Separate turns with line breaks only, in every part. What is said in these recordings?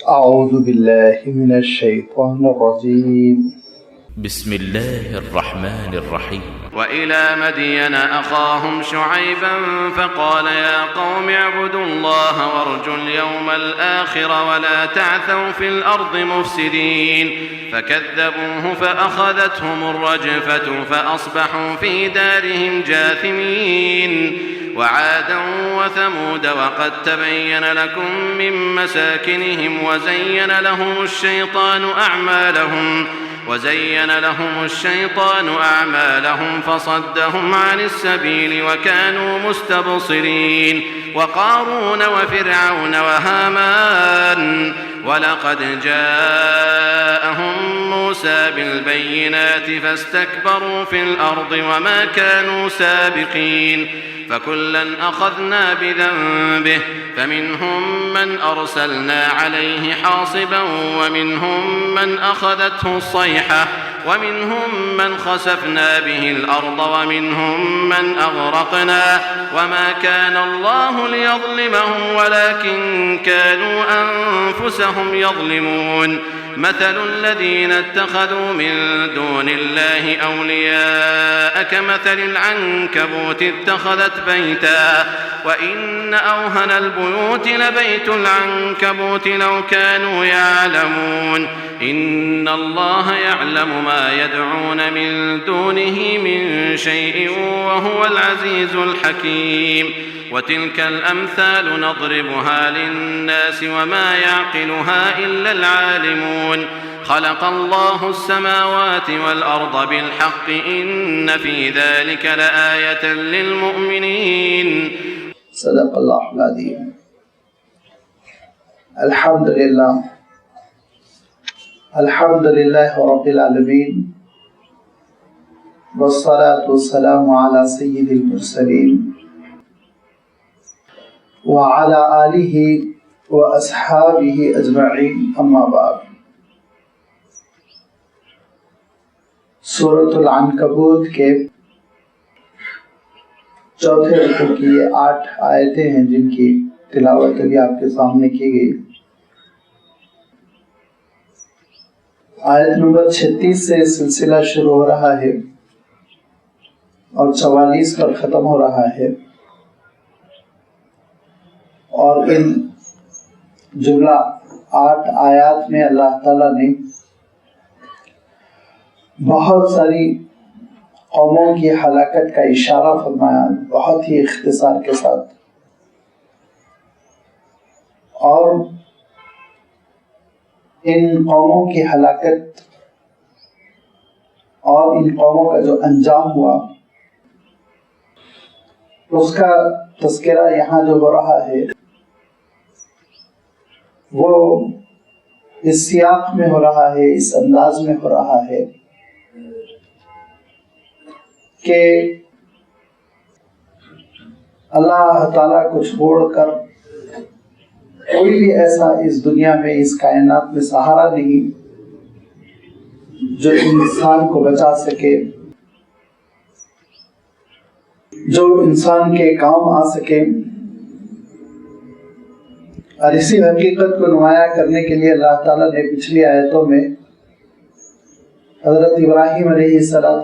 أعوذ بالله من الشيطان الرجيم.
بسم الله الرحمن الرحيم.
وإلى مدين أخاهم شعيبا فقال يا قوم اعبدوا الله وارجوا اليوم الآخر ولا تعثوا في الأرض مفسدين فكذبوه فأخذتهم الرجفة فأصبحوا في دارهم جاثمين وعادا وثمود وقد تبين لكم من مساكنهم وزين لهم الشيطان أعمالهم فصدهم عن السبيل وكانوا مستبصرين وقارون وفرعون وهامان ولقد جاءهم موسى بالبينات فاستكبروا في الأرض وما كانوا سابقين فكلا أخذنا بذنبه فمنهم من أرسلنا عليه حاصبا ومنهم من أخذته الصيحة ومنهم من خسفنا به الأرض ومنهم من أغرقنا وما كان الله ليظلمهم ولكن كانوا أنفسهم يظلمون مثل الذين اتخذوا من دون الله أولياء كمثل العنكبوت اتخذت بيتا وإن أوهن البيوت لبيت العنكبوت لو كانوا يعلمون إن الله يعلم ما يدعون من دونه من شيء وهو العزيز الحكيم وتلك الأمثال نضربها للناس وما يعقلها إلا العالمون خلق الله السماوات والأرض بالحق إن في ذلك لآية للمؤمنين.
صدق الله العظيم. الحمد لله رب العالمين والصلاة والسلام على سيد المرسلين وعلى آله وأصحابه أجمعين أما بعد. سورۃ العنکبوت کے چوتھے رکوع کی یہ 8 آیتیں ہیں جن کی تلاوت ابھی آپ کے سامنے کی گئی. آیت نمبر 36 سے سلسلہ شروع ہو رہا ہے اور 44 پر ختم ہو رہا ہے، اور ان جملہ 8 آیات میں اللہ تعالیٰ نے بہت ساری قوموں کی ہلاکت کا اشارہ فرمایا بہت ہی اختصار کے ساتھ، اور ان قوموں کی ہلاکت اور ان قوموں کا جو انجام ہوا اس کا تذکرہ یہاں جو ہو رہا ہے وہ اس سیاق میں ہو رہا ہے، اس انداز میں ہو رہا ہے کہ اللہ تعالیٰ کو چھوڑ کر کوئی بھی ایسا اس دنیا میں اس کائنات میں سہارا نہیں جو انسان کو بچا سکے، جو انسان کے کام آ سکے. اور اسی حقیقت کو نمایاں کرنے کے لیے اللہ تعالیٰ نے پچھلی آیتوں میں حضرت ابراہیم علیہ السلام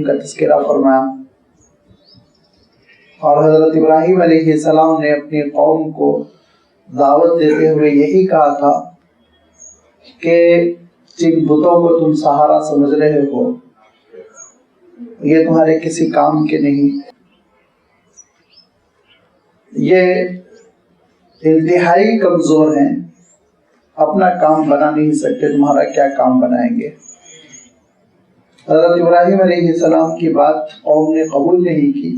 کا تذکرہ فرمایا، اور حضرت ابراہیم علیہ السلام نے اپنی قوم کو دعوت دیتے ہوئے یہی کہا تھا کہ جن بتوں کو تم سہارا سمجھ رہے ہو یہ تمہارے کسی کام کے نہیں، یہ انتہائی کمزور ہیں، اپنا کام بنا نہیں سکتے، تمہارا کیا کام بنائیں گے. حضرت ابراہیم علیہ السلام کی بات قوم نے قبول نہیں کی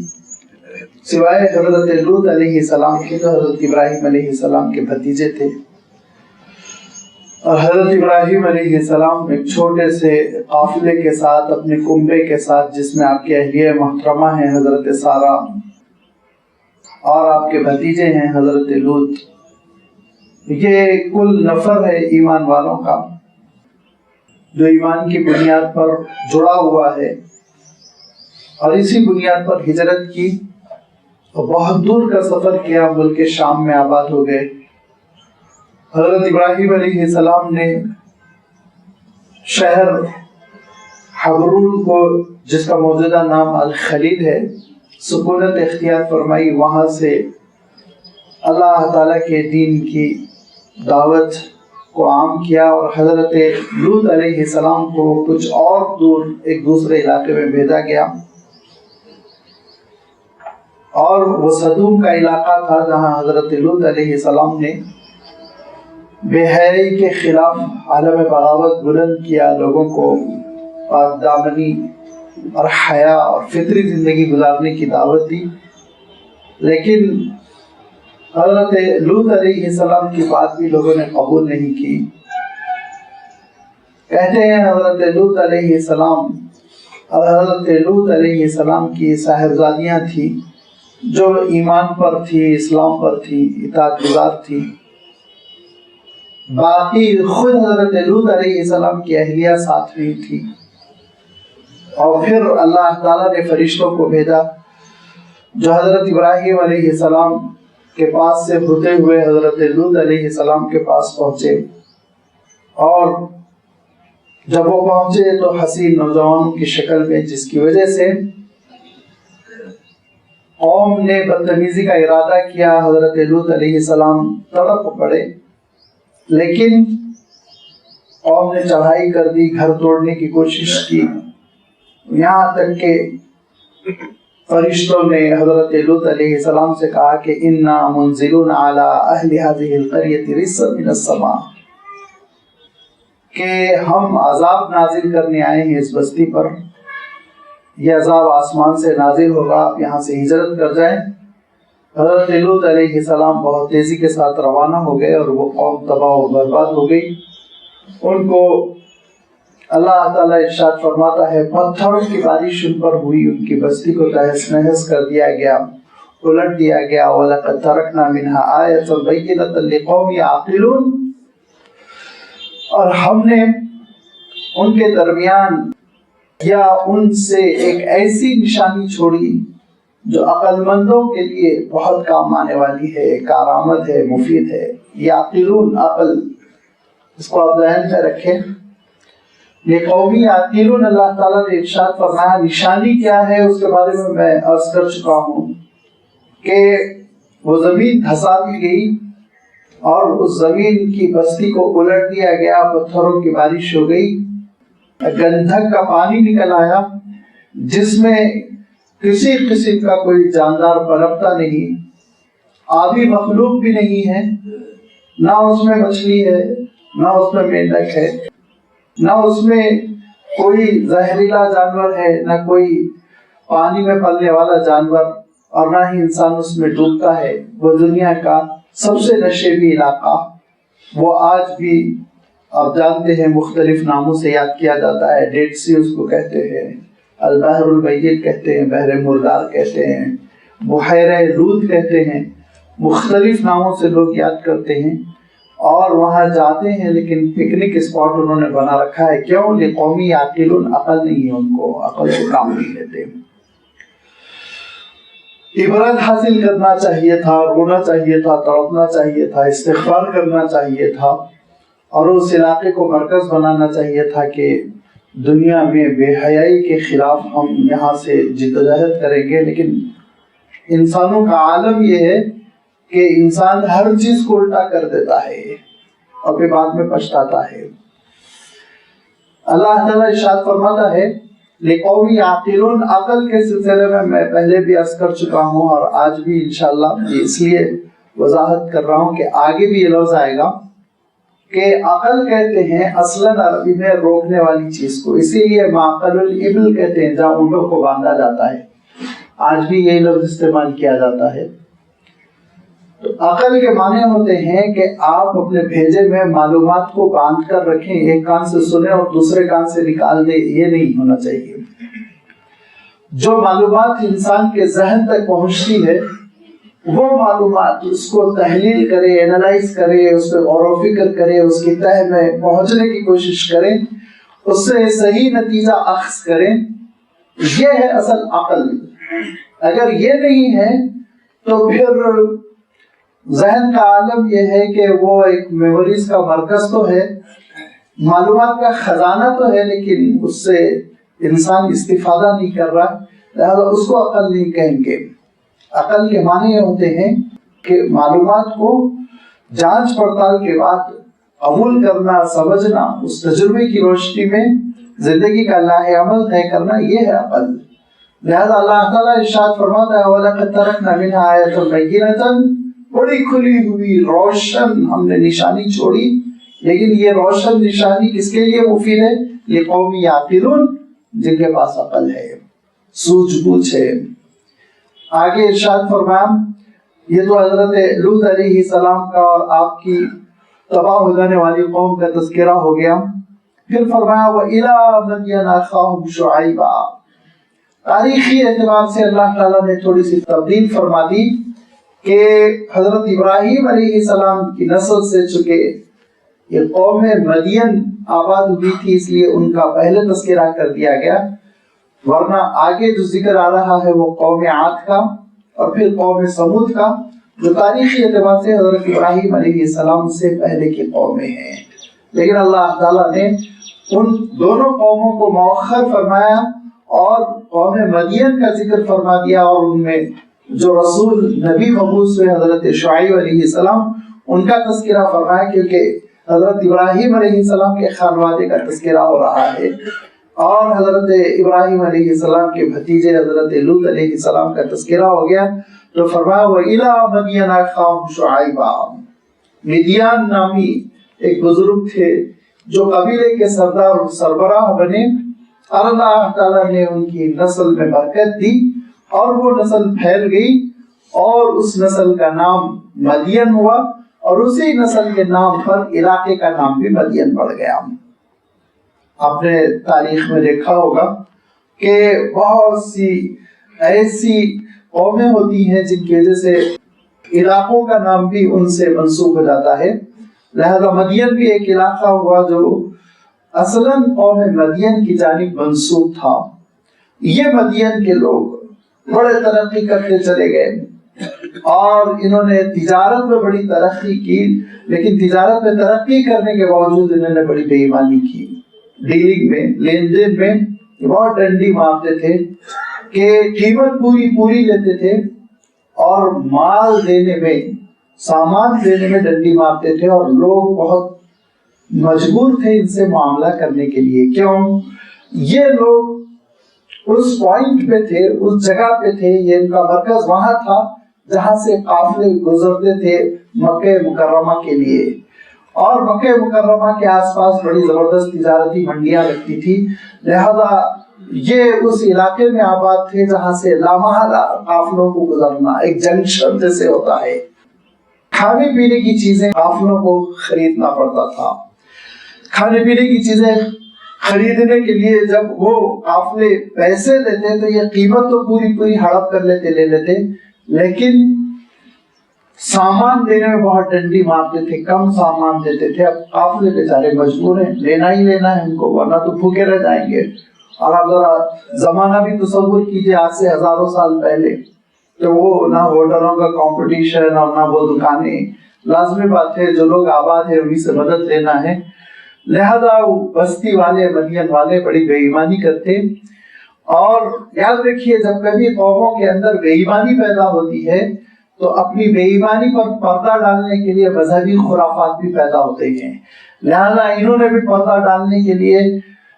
سوائے حضرت لوط علیہ السلام کے، جو حضرت ابراہیم علیہ السلام کے بھتیجے تھے. اور حضرت ابراہیم علیہ السلام ایک چھوٹے سے قافلے کے ساتھ، اپنے کنبے کے ساتھ، جس میں آپ کے اہلیہ محترمہ ہیں حضرت سارہ اور آپ کے بھتیجے ہیں حضرت لوط، یہ کل نفر ہے ایمان والوں کا جو ایمان کی بنیاد پر جڑا ہوا ہے، اور اسی بنیاد پر ہجرت کی اور بہت دور کا سفر کیا، ملک شام میں آباد ہو گئے. حضرت ابراہیم علیہ السلام نے شہر حبرون کو، جس کا موجودہ نام الخلیل ہے، سکونت اختیار فرمائی. وہاں سے اللہ تعالیٰ کے دین کی دعوت کو عام کیا، اور حضرت لوط علیہ السلام کو کچھ اور دور ایک دوسرے علاقے میں بھیجا گیا، اور وہ صدوم کا علاقہ تھا جہاں حضرت لوط علیہ السلام نے بے حیائی کے خلاف عالم بغاوت بلند کیا، لوگوں کو پاک دامنی اور حیا اور فطری زندگی گزارنے کی دعوت دی. لیکن حضرت لوط علیہ السلام کی بات بھی لوگوں نے قبول نہیں کی. کہتے ہیں حضرت لوط علیہ السلام اور حضرت لوط علیہ السلام کی صاحبزادیاں تھیں جو ایمان پر تھی، اسلام پر تھی، اطاعت گزار تھی. باقی خود حضرت لوط علیہ السلام کی اہلیہ ساتھ نہیں تھی. اور پھر اللہ تعالیٰ نے فرشتوں کو بھیجا جو حضرت ابراہیم علیہ السلام کے پاس سے ہوتے ہوئے حضرت لوط علیہ السلام کے پاس پہنچے. اور جب وہ پہنچے تو حسین نوجوانوں کی شکل میں، جس کی وجہ سے قوم نے بدتمیزی کا ارادہ کیا. حضرت لوط علیہ السلام تڑپ پڑے، لیکن قوم نے چڑھائی کر دی، گھر توڑنے کی کوشش کی، یہاں تک کہ فرشتوں نے حضرت لوط علیہ السلام سے کہا کہ انا منزلون علی اہل هذه القرية رجزا من السماء، کہ ہم عذاب نازل کرنے آئے ہیں اس بستی پر، یہ عذاب آسمان سے نازل ہوگا، آپ یہاں سے ہجرت کر جائیں. حضرت لوط علیہ السلام بہت تیزی کے ساتھ روانہ ہو گئے اور وہ قوم تباہ و برباد ہو گئی. ان کو اللہ تعالیٰ ارشاد فرماتا ہے پتھروں کی بارش ان پر ہوئی، ان کی بستی کو تہس نہس کر دیا گیا، الٹ دیا گیا. وَلَقَدْ تَرَكْنَا مِنْهَا آيَةً بَيِّنَةً لِقَوْمٍ يَعْقِلُونَ، اور ہم نے ان کے درمیان یا ان سے ایک ایسی نشانی چھوڑی جو عقل مندوں کے لیے بہت کام آنے والی ہے، کارآمد ہے، مفید ہے. یعقلون، عقل، اس کو آپ ذہن میں رکھیں. یہ قومی یعقلون، اللہ تعالیٰ نے ارشاد فرمایا. نشانی کیا ہے اس کے بارے میں میں عرض کر چکا ہوں کہ وہ زمین دھسا دی گئی اور اس زمین کی بستی کو الٹ دیا گیا، پتھروں کی بارش ہو گئی، گندھک کا پانی نکل آیا جس میں کسی قسم کا کوئی جاندار پنپتا نہیں، آبی مخلوق بھی نہیں ہے، نہ اس میں مچھلی ہے، نہ اس میں مینڈک ہے، نہ اس میں کوئی زہریلا جانور ہے، نہ کوئی پانی میں پلنے والا جانور، اور نہ ہی انسان اس میں ڈوبتا ہے. وہ دنیا کا سب سے نشیبی علاقہ، وہ آج بھی آپ جانتے ہیں مختلف ناموں سے یاد کیا جاتا ہے. ڈیڈ سی اس کو کہتے ہیں، البحر المیت کہتے ہیں، بحر مردار کہتے ہیں، بحیرہ لوط کہتے ہیں، مختلف ناموں سے لوگ یاد کرتے ہیں اور وہاں جاتے ہیں. لیکن پکنک اسپاٹ انہوں نے بنا رکھا ہے. کیوں؟ لقومی یعقلون، عقل نہیں ہے ان کو، عقل سے کام نہیں لیتے. عبرت حاصل کرنا چاہیے تھا، رونا چاہیے تھا، تڑپنا چاہیے تھا، استغفار کرنا چاہیے تھا، اور اس علاقے کو مرکز بنانا چاہیے تھا کہ دنیا میں بے حیائی کے خلاف ہم یہاں سے جدوجہد کریں گے. لیکن انسانوں کا عالم یہ ہے کہ انسان ہر چیز کو الٹا کر دیتا ہے اور پھر بعد میں پچھتاتا ہے. اللہ تعالیٰ ارشاد فرماتا ہے لقوم یعقلون، عقل کے سلسلے میں پہلے بھی عرض کر چکا ہوں اور آج بھی انشاءاللہ اس لیے وضاحت کر رہا ہوں کہ آگے بھی یہ لفظ آئے گا کہ عقل کہتے ہیں اصلاً عربی میں روکنے والی چیز کو، اسی لیے معقل الابل کہتے ہیں جہاں اونٹوں کو باندھا جاتا ہے. آج بھی یہی لفظ استعمال کیا جاتا ہے. تو عقل کے معنی ہوتے ہیں کہ آپ اپنے بھیجے میں معلومات کو باندھ کر رکھیں، ایک کان سے سنیں اور دوسرے کان سے نکال دیں، یہ نہیں ہونا چاہیے. جو معلومات انسان کے ذہن تک پہنچتی ہے وہ معلومات اس کو تحلیل کرے، اینالائز کرے، اس پہ غور و فکر کرے، اس کی تہ میں پہنچنے کی کوشش کریں، اس سے صحیح نتیجہ اخذ کریں. یہ ہے اصل عقل. اگر یہ نہیں ہے تو پھر ذہن کا عالم یہ ہے کہ وہ ایک میموریز کا مرکز تو ہے، معلومات کا خزانہ تو ہے، لیکن اس سے انسان استفادہ نہیں کر رہا، لہذا اس کو عقل نہیں کہیں گے۔ عقل کے معنی یہ ہوتے ہیں کہ معلومات کو جانچ پڑتال کے بعد قبول کرنا، سمجھنا، اس تجربے کی روشنی میں زندگی کا لاہ عمل طے کرنا، یہ ہے عقل۔ لہذا اللہ تعالیٰ ارشاد فرماتا ہے وَلَقَدْ تَرَكْنَا مِنْهَا آيَةً بَيِّنَةً، بڑی کھلی ہوئی روشن ہم نے نشانی چھوڑی، لیکن یہ روشن نشانی کس کے لیے مفید ہے؟ لِقَوْمٍ يَعْقِلُونَ، جن کے پاس عقل ہے، سوجھ بوجھ ہے۔ آگے ارشاد فرمایا، یہ تو حضرت لوط علیہ السلام کا اور آپ کی تباہ ہو جانے والی قوم کا تذکرہ ہو گیا۔ پھر فرمایا وَإِلَىٰ مَدْيَنَ أَخَاهُمْ شُعَيْبًا، تاریخی اعتبار سے اللہ تعالیٰ نے تھوڑی سی تبدیل فرما دی کہ حضرت ابراہیم علیہ السلام کی نسل سے چکے یہ قوم مدین آباد ہوئی تھی، اس لیے ان کا پہلے تذکرہ کر دیا گیا، ورنہ آگے جو ذکر آ رہا ہے وہ قوم عاد کا اور پھر قوم سمود کا، جو تاریخی اعتبار سے حضرت ابراہیم علیہ السلام سے پہلے کی قومیں ہیں۔ لیکن اللہ تعالیٰ نے ان دونوں قوموں کو مؤخر فرمایا اور قوم مدین کا ذکر فرما دیا، اور ان میں جو رسول نبی مبعوث ہوئے حضرت شعیب علیہ السلام، ان کا تذکرہ فرمایا، کیونکہ حضرت ابراہیم علیہ السلام کے خانوادے کا تذکرہ ہو رہا ہے، اور حضرت ابراہیم علیہ السلام کے بھتیجے حضرت لوط علیہ السلام کا تذکرہ ہو گیا، تو فرمایا وَإِلَىٰ مَدْيَنَ أَخَاهُمْ شُعَيْبًا۔ مدیان نامی ایک بزرگ تھے جو قبیلے کے سردار اور سربراہ بنے، اور اللہ تعالیٰ نے ان کی نسل میں برکت دی اور وہ نسل پھیل گئی، اور اس نسل کا نام مدین ہوا، اور اسی نسل کے نام پر علاقے کا نام بھی مدین پڑ گیا۔ آپ نے تاریخ میں دیکھا ہوگا کہ بہت سی ایسی قومیں ہوتی ہیں جن کی وجہ سے علاقوں کا نام بھی ان سے منسوب ہو جاتا ہے، لہذا مدین بھی ایک علاقہ ہوا جو اصلاً قوم مدین کی جانب منسوب تھا۔ یہ مدین کے لوگ بڑے ترقی کرتے چلے گئے اور انہوں نے تجارت میں بڑی ترقی کی، لیکن تجارت میں ترقی کرنے کے باوجود انہوں نے بڑی بے ایمانی کی، ڈیلنگ میں، لین دین میں بہت ڈنڈی مارتے تھے کہ قیمت پوری لیتے تھے، اور مال دینے میں، سامان دینے میں ڈنڈی مارتے تھے، اور لوگ بہت مجبور تھے ان سے معاملہ کرنے کے لیے۔ کیوں؟ یہ لوگ اس پوائنٹ پہ تھے، اس جگہ پہ تھے، یہ ان کا مرکز وہاں تھا جہاں سے قافلے گزرتے تھے مکہ مکرمہ کے لیے، اور مکہ مکرمہ کے آس پاس بڑی زبردست تجارتی منڈیاں لگتی تھی، لہذا یہ اس علاقے میں آباد تھے جہاں سے لامحالہ قافلوں کو گزرنا ایک جنکشن جیسے ہوتا ہے۔ کھانے پینے کی چیزیں قافلوں کو خریدنا پڑتا تھا، کھانے پینے کی چیزیں خریدنے کے لیے جب وہ قافلے پیسے دیتے تو یہ قیمت تو پوری ہڑپ کر لے لیتے، لیکن سامان دینے میں بہت ڈنڈی مارتے تھے، کم سامان دیتے تھے۔ اب قافلے بیچارے مجبور ہیں، لینا ہی لینا ہے ان کو، ورنہ تو بھوکے رہ جائیں گے۔ اور اب ذرا زمانہ بھی تصور کیجئے، آج سے ہزاروں سال پہلے تو وہ نہ ہوٹلوں کا کمپٹیشن اور نہ وہ دکانیں، لازمی بات ہے جو لوگ آباد ہیں انہی سے مدد لینا ہے، لہذا بستی والے، مدین والے بڑی بے ایمانی کرتے۔ اور یاد رکھیے جب کبھی قوموں کے اندر بے ایمانی پیدا ہوتی ہے تو اپنی بے ایمانی پر پردہ ڈالنے کے لیے مذہبی خرافات بھی پیدا ہوتے ہیں، لہذا انہوں نے بھی پردہ ڈالنے کے لیے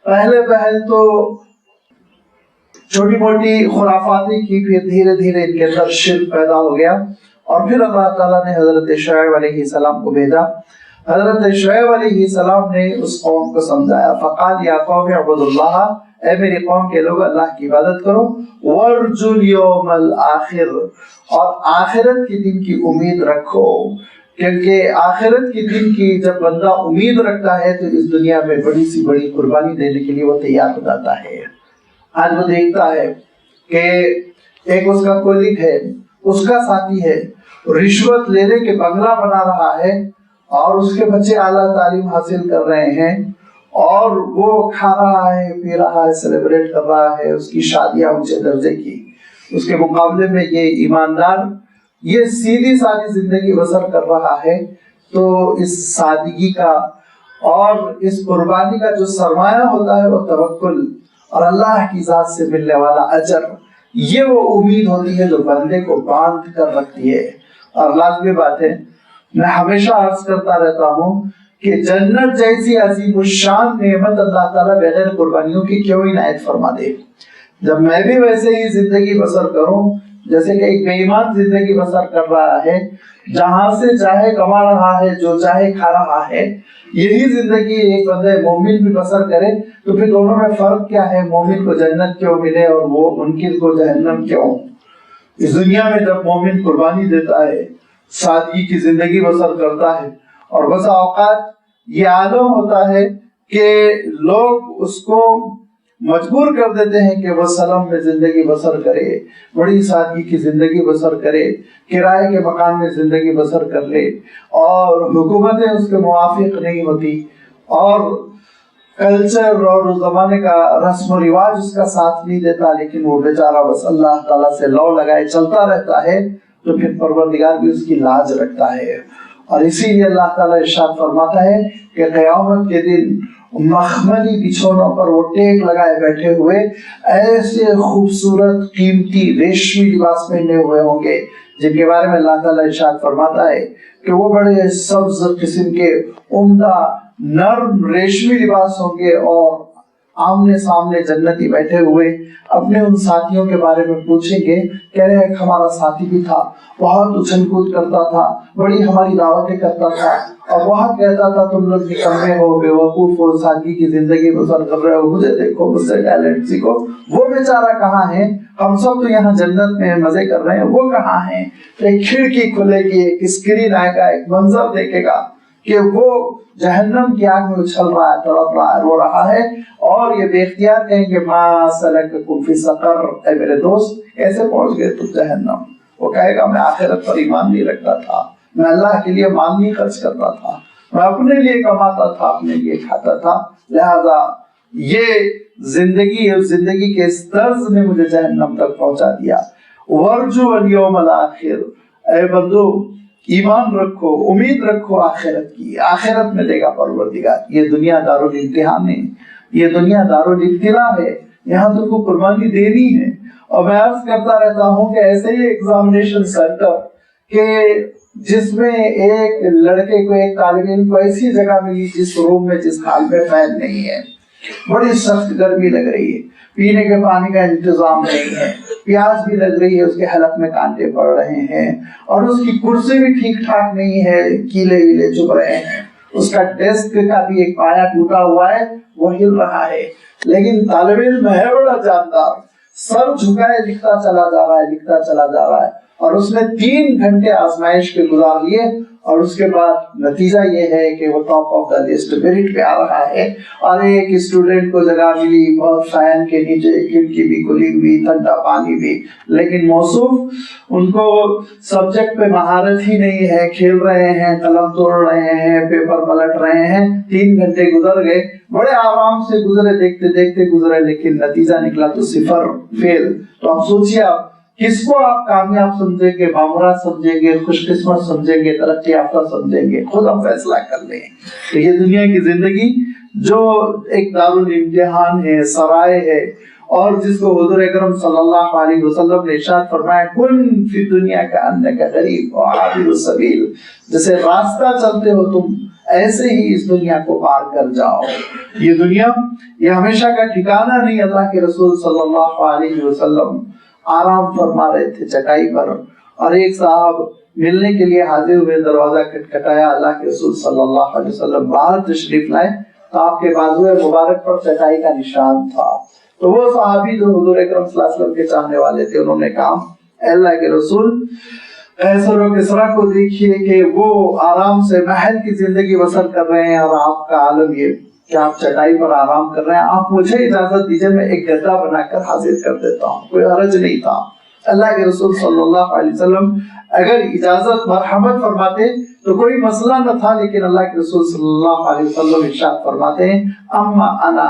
پہل تو چھوٹی موٹی خرافاتیں کی، پھر دھیرے دھیرے ان کے اندر شرک پیدا ہو گیا، اور پھر اللہ تعالیٰ نے حضرت شعیب علیہ السلام کو بھیجا۔ حضرت شعیب علیہ السلام نے اس قوم کو سمجھایا، فقال یا قوم اعبدوا اللہ، اے میری قوم کے لوگ اللہ کی عبادت کرو، وارجوا الیوم الآخر، اور آخرت کے دن کی امید رکھو، کیونکہ آخرت کے دن کی جب بندہ امید رکھتا ہے تو اس دنیا میں بڑی سی بڑی قربانی دینے کے لیے وہ تیار ہو جاتا ہے۔ آج وہ دیکھتا ہے کہ ایک اس کا کولیگ ہے، اس کا ساتھی ہے، رشوت لینے کے بنگلہ بنا رہا ہے، اور اس کے بچے اعلیٰ تعلیم حاصل کر رہے ہیں، اور وہ کھا رہا ہے، پی رہا ہے، سیلیبریٹ کر رہا ہے، اس کی شادیاں اونچے درجے کی، اس کے مقابلے میں یہ ایماندار یہ سیدھی سادی زندگی بسر کر رہا ہے، تو اس سادگی کا اور اس قربانی کا جو سرمایہ ہوتا ہے وہ توکل اور اللہ کی ذات سے ملنے والا اجر، یہ وہ امید ہوتی ہے جو بندے کو باندھ کر رکھتی ہے۔ اور لازمی بات ہے، میں ہمیشہ عرض کرتا رہتا ہوں کہ جنت جیسی عظیم الشان نعمت اللہ تعالیٰ بغیر قربانیوں کی کیوں عنایت فرما دے۔ جب میں بھی ویسے ہی زندگی بسر کروں جیسے کہ ایک بے ایمان زندگی بسر کر رہا ہے، جہاں سے چاہے کما رہا ہے، جو چاہے کھا رہا ہے، یہی زندگی ایک بندہ مومن بھی بسر کرے، تو پھر دونوں میں فرق کیا ہے؟ مومن کو جنت کیوں ملے اور وہ منکر کو جہنم کیوں؟ اس دنیا میں جب مومن قربانی دیتا ہے، سادگی کی زندگی بسر کرتا ہے، اور بسا اوقات یہ عالم ہوتا ہے کہ لوگ اس کو مجبور کر دیتے ہیں کہ وہ سلم میں زندگی بسر کرے، بڑی سادگی کی زندگی بسر کرے، کرائے کے مکان میں زندگی بسر کر لے، اور حکومتیں اس کے موافق نہیں ہوتی، اور کلچر اور اس زمانے کا رسم و رواج اس کا ساتھ نہیں دیتا، لیکن وہ بیچارہ بس اللہ تعالیٰ سے لو لگائے چلتا رہتا ہے، تو پھر پروردگار بھی اس کی لاج رکھتا ہے۔ اور اسی لیے اللہ تعالیٰ ارشاد فرماتا ہے کہ قیامت کے دن مخملی بچھونوں پر وہ ٹیک لگائے بیٹھے ہوئے ایسے خوبصورت قیمتی ریشمی لباس پہنے ہوئے ہوں گے، جن کے بارے میں اللہ تعالیٰ ارشاد فرماتا ہے کہ وہ بڑے سبز قسم کے عمدہ نرم ریشمی لباس ہوں گے، اور آمنے سامنے جنتی بیٹھے ہوئے اپنے ان ساتھیوں کے بارے میں پوچھیں گے، کہہ رہے ہیں ہمارا ساتھی بھی تھا، بہت اچھل کود کرتا تھا، بڑی ہماری دعوتیں کرتا تھا، اور بہت کہتا تھا تم لوگ نکمے ہو، بے وقوف ہو، سادگی کی زندگی بسر کر رہے ہو، مجھے دیکھو، مجھ سے ٹیلنٹ سیکھو۔ وہ بیچارہ کہاں ہے؟ ہم سب تو یہاں جنت میں مزے کر رہے ہیں، وہ کہاں ہے؟ ایک کھڑکی کھلے گی، ایک اسکرین آئے گا، ایک منظر دیکھے گا کہ وہ جہنم کی آگ میں اچھل رہا ہے، تڑپ رہا ہے، رو رہا ہے، اور یہ بے اختیار کہیں کہ ما سلککم فی سقر، اے میرے دوست کیسے پہنچ گئے تم جہنم؟ وہ کہے گا میں آخرت پر ایمان نہیں رکھتا تھا، میں اللہ کے لیے مال نہیں خرچ کرتا تھا، میں اپنے لیے کماتا تھا، اپنے لیے کھاتا تھا، لہذا یہ زندگی کے اس طرز نے مجھے جہنم تک پہنچا دیا۔ ورجو الیوم الاخر، اے بندو ایمان رکھو، امید رکھو آخرت کی، آخرت میں دے گا پروردگار۔ یہ دنیا دارالامتحان ہے، یہ دنیا دارالابتلاء ہے، یہاں تم کو قربانی دینی ہے۔ اور میں عرض کرتا رہتا ہوں کہ ایسے ہی ایگزامینیشن سینٹر کہ جس میں ایک لڑکے کو، ایک طالب علم کو ایسی جگہ ملی جس روم میں، جس حال میں فین نہیں ہے، بڑی سخت گرمی لگ رہی ہے، پینے کے پانی کا انتظام نہیں ہے، پیاس بھی لگ رہی ہے، اس کے حلق میں کانٹے پڑ رہے ہیں، اور اس کی کرسی بھی ٹھیک ٹھاک نہیں ہے، کیلے ویلے چبھ رہے ہیں، اس کا ڈیسک کا بھی ایک پایا ٹوٹا ہوا ہے، وہ ہل رہا ہے، لیکن طالب علم ہے بڑا جاندار، سر جھکائے لکھتا چلا جا رہا ہے، لکھتا چلا جا رہا ہے، اور اس نے 3 گھنٹے آزمائش کے گزار لیے، اور اس کے بعد نتیجہ یہ ہے کہ وہ top of the list merit پہ آ رہا ہے۔ اور ایک اسٹوڈنٹ کو جگہ ملی بہت فین کے نیچے، کھڑکی بھی کھلی ہوئی، ٹھنڈا پانی بھی، لیکن موصوف ان کو سبجیکٹ پہ مہارت ہی نہیں ہے، کھیل رہے ہیں، قلم توڑ رہے ہیں، پیپر پلٹ رہے ہیں، 3 گھنٹے گزر گئے، بڑے آرام سے گزرے، دیکھتے دیکھتے گزرے، لیکن نتیجہ نکلا تو 0 فیل۔ تو آپ سوچیے، آپ کس کو آپ کامیاب سمجھیں گے، بامراد سمجھیں گے، خوش قسمت سمجھیں گے، ترقی یافتہ سمجھیں گے؟ خود ہم فیصلہ کر لیں۔ تو یہ دنیا کی زندگی جو ایک دارالامتحان ہے، سرائے ہے، اور جس کو حضور اکرم صلی اللہ علیہ وسلم نے ارشاد فرمایا کن فی دنیا کا انک غریب و عابر السبیل، جیسے راستہ چلتے ہو تم ایسے ہی اس دنیا کو پار کر جاؤ۔ یہ دنیا یہ ہمیشہ کا ٹھکانہ نہیں۔ اللہ کے رسول صلی اللہ علیہ وسلم آرام فرما رہے تھے چٹائی پر، اور ایک صاحب ملنے کے لیے حاضر ہوئے، دروازہ کھٹکھٹایا، اللہ کے رسول صلی اللہ علیہ وسلم باہر تشریف لائے، تو آپ کے بازو مبارک پر چٹائی کا نشان تھا۔ تو وہ صحابی جو حضور اکرم صلی اللہ علیہ وسلم کے چاہنے والے تھے، انہوں نے کہا اے اللہ کے رسول، قیصر و کسریٰ کو دیکھیے کہ وہ آرام سے محل کی زندگی بسر کر رہے ہیں، اور آپ کا عالم یہ کہ آپ چٹائی پر آرام کر رہے ہیں، آپ مجھے اجازت دیجئے میں ایک گدا بنا کر حاضر کر دیتا ہوں۔ کوئی حرج نہیں تھا۔ اللہ کے رسول صلی اللہ علیہ وسلم اگر اجازت مرحمت فرماتے تو کوئی مسئلہ نہ تھا، لیکن اللہ کے رسول صلی اللہ علیہ وسلم ارشاد فرماتے ہیں اما انا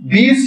20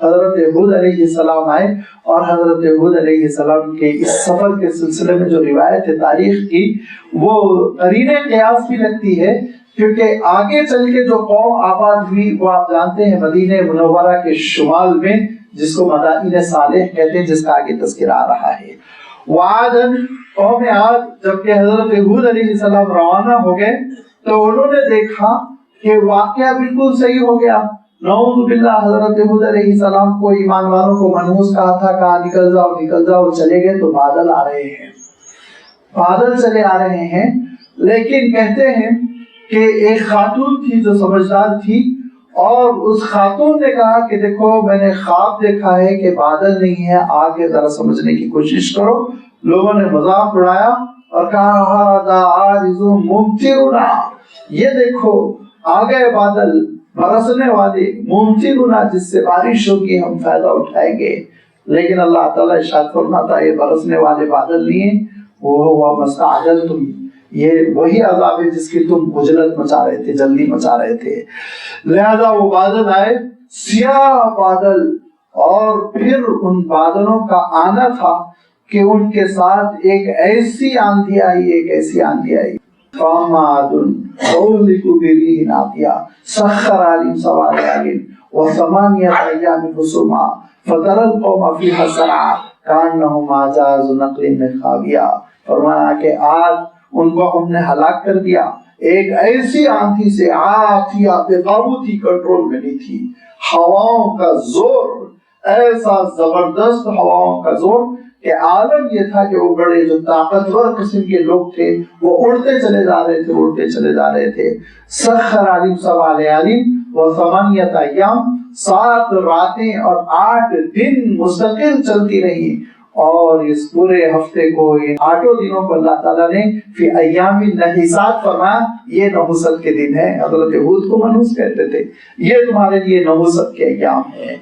حضرت ہود علیہ السلام آئے اور حضرت ہود علیہ السلام کے اس سفر کے سلسلے میں جو روایت ہے تاریخ کی وہ قرین قیاس بھی لگتی ہے، کیونکہ آگے چل کے جو قوم آباد ہوئی وہ آپ جانتے ہیں مدینہ منورہ کے شمال میں، جس کو مدائن صالح کہتے ہیں، جس کا آگے تذکرہ آ رہا ہے۔ وعادن، قوم عاد جب کہ حضرت ہود علیہ السلام روانہ ہو گئے تو انہوں نے دیکھا کہ واقعہ بالکل صحیح ہو گیا۔ نعوذ باللہ، حضرت ہود علیہ السلام کو ایمان والوں کو منحوس کہا تھا، کہا نکل جاؤ نکل جاؤ، چلے گئے تو بادل آ رہے ہیں، بادل چلے آ رہے ہیں۔ لیکن کہتے ہیں کہ ایک خاتون تھی جو سمجھدار تھی، اور اس خاتون نے کہا کہ دیکھو میں نے خواب دیکھا ہے کہ بادل نہیں ہے، آگے ذرا سمجھنے کی کوشش کرو۔ لوگوں نے مذاق اڑایا اور کہا ھذا عارض ممطرنا، یہ دیکھو آ گئے بادل برسنے والے، ممطرنا جس سے بارش ہوگی، ہم فائدہ اٹھائیں گے۔ لیکن اللہ تعالیٰ ارشاد فرماتا ہے یہ برسنے والے بادل نہیں ہیں، وہ ہوا مستعجلتم، یہ وہی عذاب ہے جس کی تم عجلت مچا رہے تھے، جلدی مچا رہے تھے۔ لہذا وہ بادل آئے، سیاہ بادل، اور پھر ان بادلوں کا آنا تھا کہ ان کے ساتھ ایک ایسی آندھی آئی، ایک ایسی آندھی آئی، فَمَادٌ أُهْلِكُ بِرِيحٍ عَاتِيَةٍ سَخَّرَ عَلَيْهِمْ سَبْعَ لَيَالٍ وَثَمَانِيَةَ أَيَّامٍ حُسُومًا فَتَرَى الْقَوْمَ فِيهَا صَرْعَىٰ كَأَنَّهُمْ أَعْجَازُ نَخْلٍ خَاوِيَةٍ، فرمایا کہ آج ان کو ہم نے ہلاک کر دیا ایک ایسی آندھی سے، عاتیہ بے قابو تھی، کنٹرول میں نہیں تھی، ہواؤں کا زور، ایسا زبردست ہواؤں کا زور کہ عالم یہ تھا کہ وہ بڑے جو طاقتور قسم کے لوگ تھے وہ اڑتے چلے جا رہے تھے، اڑتے چلے جا رہے تھے۔ سخر علیہم سبع لیال وثمانیۃ ایام، 7 راتیں اور 8 دن مستقل چلتی رہی، اور اس پورے ہفتے کو، ان 8 دنوں کو اللہ تعالیٰ نے فی ایام نحسات فرمایا، یہ نحوست کے دن ہیں۔ حضرت ہود کو منحوس کہتے تھے، یہ تمہارے لیے نحوست کے ایام ہیں۔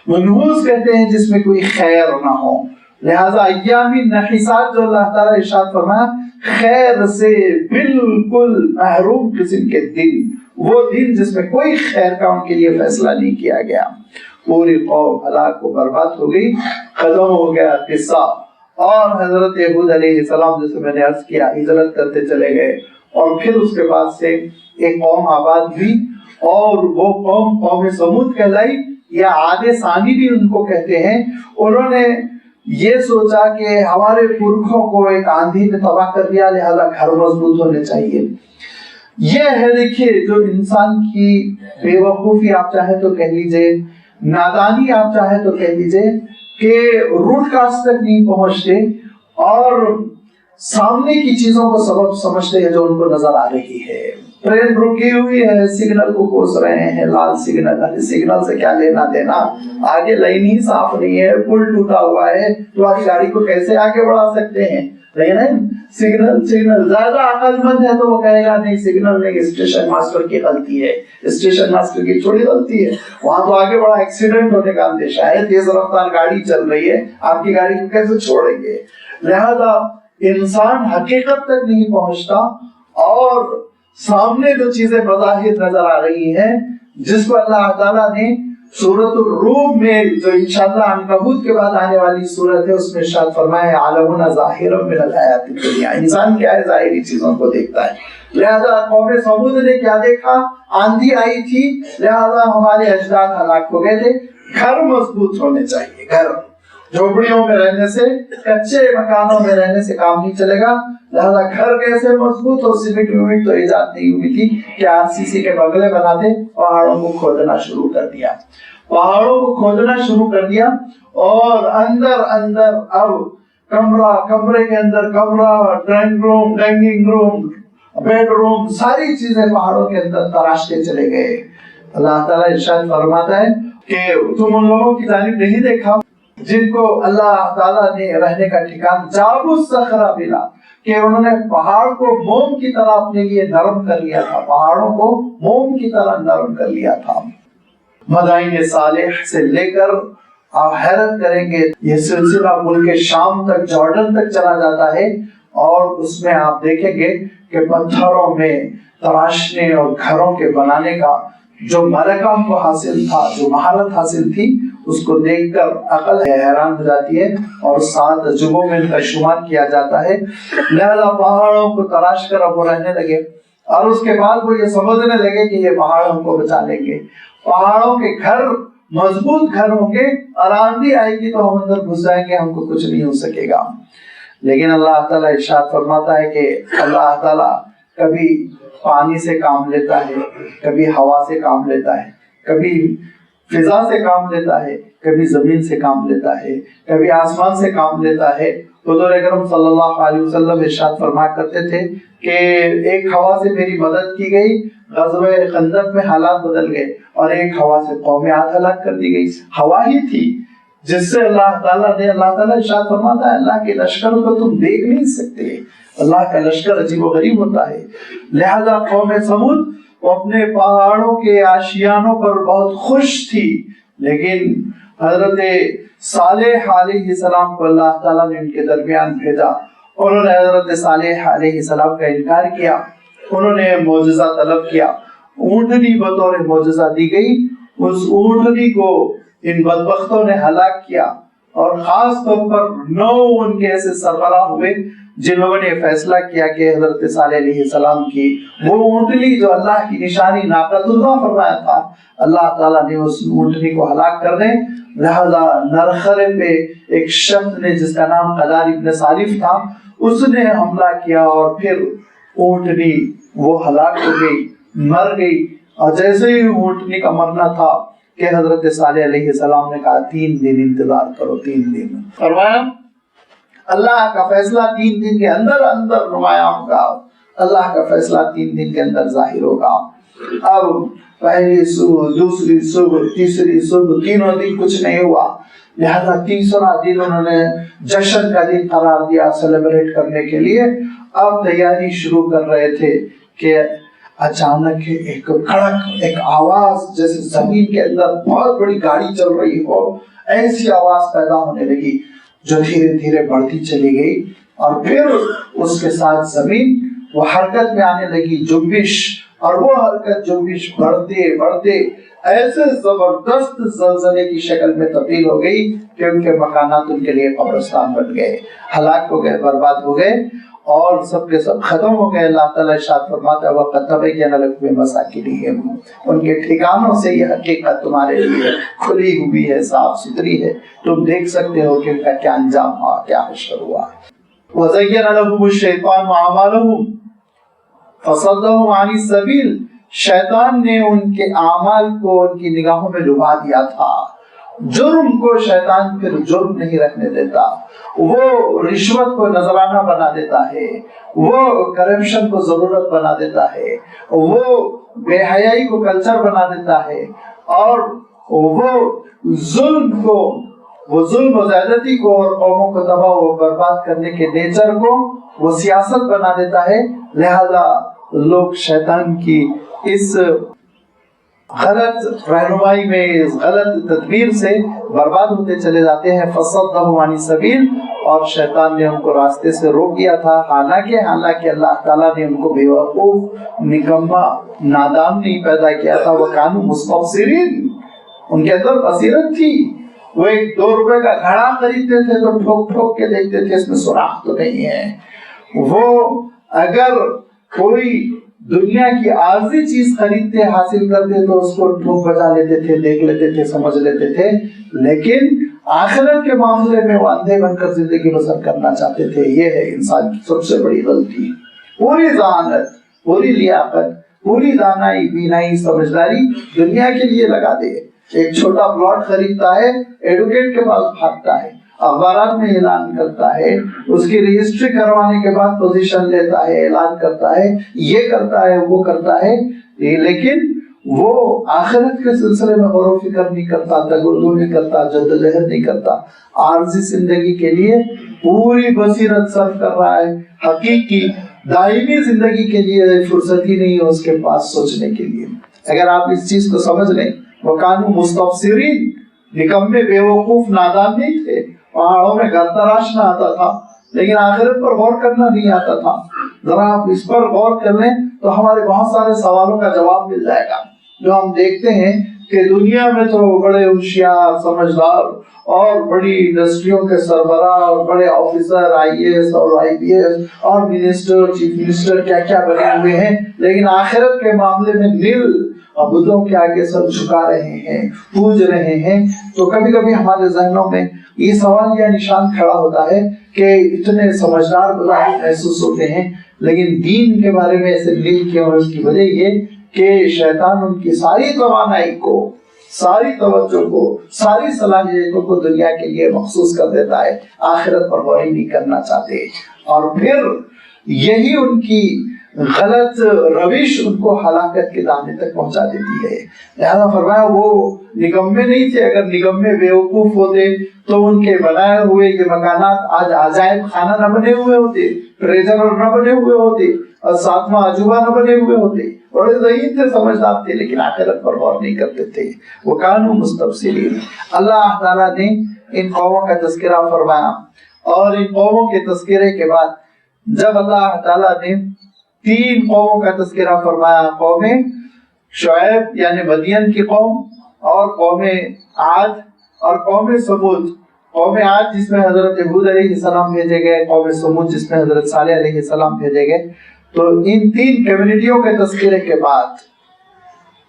منحوس کہتے ہیں جس میں کوئی خیر نہ ہو، لہذا ایام نحسات جو اللہ تعالیٰ ارشاد فرمایا خیر سے بالکل محروم قسم کے دن، وہ دن جس میں کوئی خیر کا ان کے لیے فیصلہ نہیں کیا گیا۔ پوری قوم ہلاک و برباد ہو گئی، ختم ہو گیا قصہ۔ اور حضرت ہود علیہ السلام جیسے میں نے عرض کیا ہجرت کرتے چلے گئے، اور پھر اس کے بعد سے ایک قوم آباد ہوئی، اور وہ قوم سمود کہلائی، یا عاد ثانی بھی ان کو کہتے ہیں۔ انہوں نے یہ سوچا کہ ہمارے پرکھوں کو ایک آندھی نے تباہ کر دیا، لہذا گھر مضبوط ہونے چاہیے۔ یہ ہے دیکھیے جو انسان کی بے وقوفی آپ چاہے تو کہہ لیجئے، نادانی آپ چاہے تو کہہ لیجئے، کہ روٹ کاز تک نہیں پہنچتے اور سامنے کی چیزوں کو سبب سمجھتے ہیں جو ان کو نظر آ رہی ہے۔ ٹرین رکی ہوئی ہے، سگنل کو کوس رہے ہیں، لال سگنل، سگنل سے کیا لینا دینا، آگے لائن ہی صاف نہیں ہے، پل ٹوٹا ہوا ہے، تو آپ گاڑی کو کیسے آگے بڑھا سکتے ہیں؟ لیکن سگنل زیادہ عقل مند ہے تو وہ کہے گا نہیں سگنل نہیں، اسٹیشن ماسٹر کی غلطی ہے، اسٹیشن ماسٹر کی تھوڑی غلطی ہے، وہاں تو آگے بڑا ایکسیڈنٹ ہونے کا اندیشہ ہے، تیز رفتار گاڑی چل رہی ہے، آپ کی گاڑی کو کیسے چھوڑیں گے؟ لہذا انسان حقیقت تک نہیں پہنچتا، اور سامنے جو چیزیں بظاہر نظر آ رہی ہیں، جس کو اللہ تعالیٰ نے سورۃ الروم میں جو انشاءاللہ عنکبوت کے بعد آنے والی سورت ہے اس میں ارشاد فرمایا ہے عالمنا ظاہرا من الحیات الدنیا، انسان کیا ہے ظاہری چیزوں کو دیکھتا ہے۔ لہذا قوم سمود نے کیا دیکھا؟ آندھی آئی تھی، لہذا ہمارے اجداد ہلاک ہو گئے تھے۔ گھر مضبوط ہونے چاہیے، گھر، جھوپڑیوں میں رہنے سے، کچے مکانوں میں رہنے سے کام نہیں چلے گا، لہذا گھر کیسے مضبوط ہو؟ سیمنٹ ویمنٹ تو ایجاد نہیں ہوئی تھی کہ RCC کے بنگلے بناتے، پہاڑوں کو کھودنا شروع کر دیا، پہاڑوں کو کھودنا شروع کر دیا، اور اندر اندر اب کمرے کے اندر کمرہ، drawing room, dining room, bed room, ساری چیزیں پہاڑوں کے اندر تراشتے چلے گئے۔ اللہ تعالیٰ ارشاد فرماتا ہے کہ تم ان لوگوں کی جانب نہیں دیکھا جن کو اللہ تعالیٰ نے رہنے کا ٹھکان جابوا الصخر بنا، کہ انہوں نے پہاڑ کو موم کی طرح اپنے لیے نرم کر لیا تھا، پہاڑوں کو موم کی طرح نرم کر لیا تھا۔ مدائن صالح سے لے کر آپ حیرت کریں گے یہ سلسلہ ملک شام تک، جارڈن تک چلا جاتا ہے، اور اس میں آپ دیکھیں گے کہ پتھروں میں تراشنے اور گھروں کے بنانے کا جو ملکہ کو حاصل تھا، جو مہارت حاصل تھی، اس کو دیکھ کر عقل حیران ہو جاتی ہے اور 7 عجوبوں میں ان کا شمار کیا جاتا ہے۔ لہذا پہاڑوں کو تراش کر اب وہ رہنے لگے، اور اس کے بعد وہ یہ سمجھنے لگے کہ یہ پہاڑ ہم کو بچا لیں گے، پہاڑوں کے گھر مضبوط گھر ہوں گے، اور آندھی آئے گی تو ہم اندر گھس جائیں گے، ہم کو کچھ نہیں ہو سکے گا۔ لیکن اللہ تعالیٰ ارشاد فرماتا ہے کہ اللہ تعالیٰ کبھی پانی سے کام لیتا ہے، کبھی ہوا سے کام لیتا ہے، کبھی فضا سے کام لیتا ہے، کبھی زمین سے کام لیتا ہے، کبھی آسمان سے کام لیتا ہے۔ حضور اکرم صلی اللہ علیہ وسلم ارشاد فرمایا کرتے تھے کہ ایک ہوا سے میری مدد کی گئی، غزوہ خندق میں حالات بدل گئے، اور ایک ہوا سے قوم عاد ہلاک کر دی گئی۔ ہوا ہی تھی جس سے اللہ تعالیٰ ارشاد فرماتا ہے اللہ کے لشکر کو تم دیکھ نہیں سکتے، اللہ کا لشکر عجیب و غریب ہوتا ہے۔ لہذا قوم سمود وہ اپنے پہاڑوں کے آشیانوں پر بہت خوش تھی، لیکن حضرت صالح علیہ السلام کو اللہ تعالیٰ نے ان کے درمیان بھیجا، انہوں نے حضرت صالح علیہ السلام کا انکار کیا، انہوں نے معجزہ طلب کیا، اونٹنی بطور معجزہ دی گئی، اس اونٹنی کو ان بدبختوں نے ہلاک کیا، اور خاص طور پر 9 ان کے ایسے سربراہ ہوئے جن لوگوں نے فیصلہ کیا کہ حضرت صالح علیہ السلام کی وہ اونٹنی جو اللہ کی نشانی ناقۃ اللہ فرمایا تھا، اللہ تعالیٰ نے اس اونٹنی کو ہلاک کر دیں۔ لہذا نرخرے پہ ایک شخص نے جس کا نام قدار ابن صالف تھا، اس نے حملہ کیا، اور پھر اونٹنی وہ ہلاک ہو گئی، مر گئی، اور جیسے ہی اونٹنی کا مرنا تھا کہ حضرت صالح علیہ السلام نے کہا 3 دن انتظار کرو، 3 دن فرمایا اللہ کا فیصلہ 3 دن کے اندر نمایاں ہوگا، اللہ کا فیصلہ 3 دن کے اندر ظاہر ہوگا۔ اب پہلی صبح، دوسری صبح، تیسری صبح، تینوں دن کچھ نہیں ہوا، لہذا تیسرا دن انہوں نے جشن کا دن قرار دیا سیلیبریٹ کرنے کے لیے۔ اب تیاری شروع کر رہے تھے کہ اچانک ایک کڑک، ایک آواز جیسے زمین کے اندر بہت بڑی گاڑی چل رہی ہو، ایسی آواز پیدا ہونے لگی جو دھیرے دھیرے بڑھتی چلی گئی، اور پھر اس کے ساتھ زمین وہ حرکت میں آنے لگی، جنبش، اور وہ حرکت جنبش بڑھتے بڑھتے ایسے زبردست زلزلے کی شکل میں تبدیل ہو گئی کہ ان کے مکانات ان کے لیے قبرستان بن گئے، ہلاک ہو گئے، برباد ہو گئے، اور سب کے سب ختم ہو گئے۔ اللہ تعالیٰ ارشاد فرماتا ہے وَقَدْ تَبَيَّنَ لَكُم مَّسَاكِنُهُمْ، ان کے ٹھکانوں سے یہ حقیقت تمہارے لیے کھلی ہوئی ہے، صاف ستھری ہے، تم دیکھ سکتے ہو کہ ان کا کیا انجام ہوا، کیا حشر ہوا۔ وَزَيَّنَ لَهُمُ الشَّيْطَانُ أَعْمَالَهُمْ فَصَدَّهُمْ عَنِ السَّبِيلِ، شیطان نے ان کے اعمال کو ان کی نگاہوں میں ڈبا دیا تھا۔ جرم کو شیطان پھر جرم نہیں رہنے دیتا، وہ رشوت کو نذرانہ بنا دیتا ہے، وہ کرپشن کو ضرورت بنا دیتا ہے، وہ بے حیائی کو کلچر بنا دیتا ہے، اور وہ ظلم و زیادتی کو اور قوموں کو تباہ و برباد کرنے کے نیچر کو وہ سیاست بنا دیتا ہے۔ لہذا لوگ شیطان کی اس غلط رہنمائی میں، اس غلط تدبیر سے برباد ہوتے چلے جاتے ہیں۔ فَصَدَّهُمْ عَنِ السَّبِيلِ، اور شیطان نے ان کو راستے سے روک دیا تھا، حالانکہ اللہ تعالیٰ نے ان کو بے وقوف، نکما، نادان نہیں پیدا کیا تھا۔ وَكَانُوا مُسْتَبْصِرِينَ، ان کے اندر بصیرت تھی، وہ ایک 2 روپے کا گھڑا خریدتے تھے تو ٹھوک ٹھوک کے دیکھتے تھے اس میں سوراخ تو نہیں ہے۔ وہ اگر کوئی دنیا کی عارضی چیز خریدتے حاصل کرتے تو اس کو ٹھوک بجا لیتے تھے، دیکھ لیتے تھے، سمجھ لیتے تھے، لیکن آخرت کے معاملے میں وہ اندھے بن کر زندگی بسر کرنا چاہتے تھے۔ یہ ہے انسان کی سب سے بڑی غلطی۔ پوری ذہانت، پوری لیاقت، پوری دانائی، بینائی، سمجھداری دنیا کے لیے لگا دے۔ ایک چھوٹا پلاٹ خریدتا ہے، ایڈوکیٹ کے پاس بھاگتا ہے، اخبارات میں اعلان کرتا ہے، اس کی رجسٹری کروانے کے بعد پوزیشن لیتا ہے، اعلان کرتا ہے، یہ کرتا ہے، وہ کرتا ہے، لیکن وہ آخرت کے سلسلے میں غور و فکر نہیں کرتا، تگردو نہیں کرتا، جدوجہد نہیں کرتا، عارضی زندگی کے لیے پوری بصیرت صرف کر رہا ہے، حقیقی دائمی زندگی کے لیے فرصت ہی نہیں ہے اس کے پاس سوچنے کے لیے۔ اگر آپ اس چیز کو سمجھ لیں، وَكَانُوا مُسْتَبْصِرِينَ، نکمے بے وقوف نادان نہیں تھے، پہاڑوں میں گھر تراشنا آتا تھا لیکن آخرت پر غور کرنا نہیں آتا تھا۔ ذرا آپ اس پر غور کر لیں تو ہمارے بہت سارے سوالوں کا جواب مل جائے گا۔ جو ہم دیکھتے ہیں کہ دنیا میں تو بڑے ہوشیار سمجھدار اور بڑی انڈسٹریوں کے سربراہ اور بڑے آفیسر IAS اور IPS اور منسٹر چیف منسٹر کیا کیا بنے ہوئے ہیں، لیکن آخرت کے معاملے میں نیل اور بتوں کے آگے سب جھکا رہے ہیں، پوج رہے ہیں۔ تو کبھی کبھی ہمارے ذہنوں میں یہ سوال یا نشان کھڑا ہوتا ہے کہ اتنے سمجھدار بظاہر محسوس ہوتے ہیں، لیکن دین کے بارے میں ایسے لیل کیا، اور اس کی وجہ یہ کہ شیطان ان کی ساری توانائی کو، ساری توجہ کو، ساری صلاحیتوں کو دنیا کے لیے مخصوص کر دیتا ہے، آخرت پر غور نہیں کرنا چاہتے، اور پھر یہی ان کی غلط روش ان کو ہلاکت کے دانے تک پہنچا دیتی ہے۔ لہذا فرمایا وہ نکمے نہیں تھے، اگر نکمے بیوقوف ہوتے تو ان کے بنائے ہوئے یہ مکانات آج عجائب خانہ نہ بنے ہوئے ہوتے، ٹریجر نہ بنے ہوئے ہوتے، اور ساتواں عجوبہ نہ بنے ہوئے ہوتے۔ بڑے ذہین تھے، سمجھدار تھے، لیکن آخرت پر غور نہیں کرتے تھے۔ وَكَانُوا مُسْتَبْصِرِينَ۔ اللہ تعالیٰ نے ان قوموں کا تذکرہ فرمایا، اور ان قوموں کے تذکرے کے بعد جب اللہ تعالیٰ نے 3 قوموں کا تذکرہ فرمایا، قوم شعیب یعنی مدین کی قوم، اور قوم عاد اور قوم سمود۔ قوم عاد جس میں حضرت ہود علیہ السلام بھیجے گئے، قوم سمود جس میں حضرت صالح علیہ السلام بھیجے گئے۔ تو ان 3 کمیونٹیوں کے تذکرے کے بعد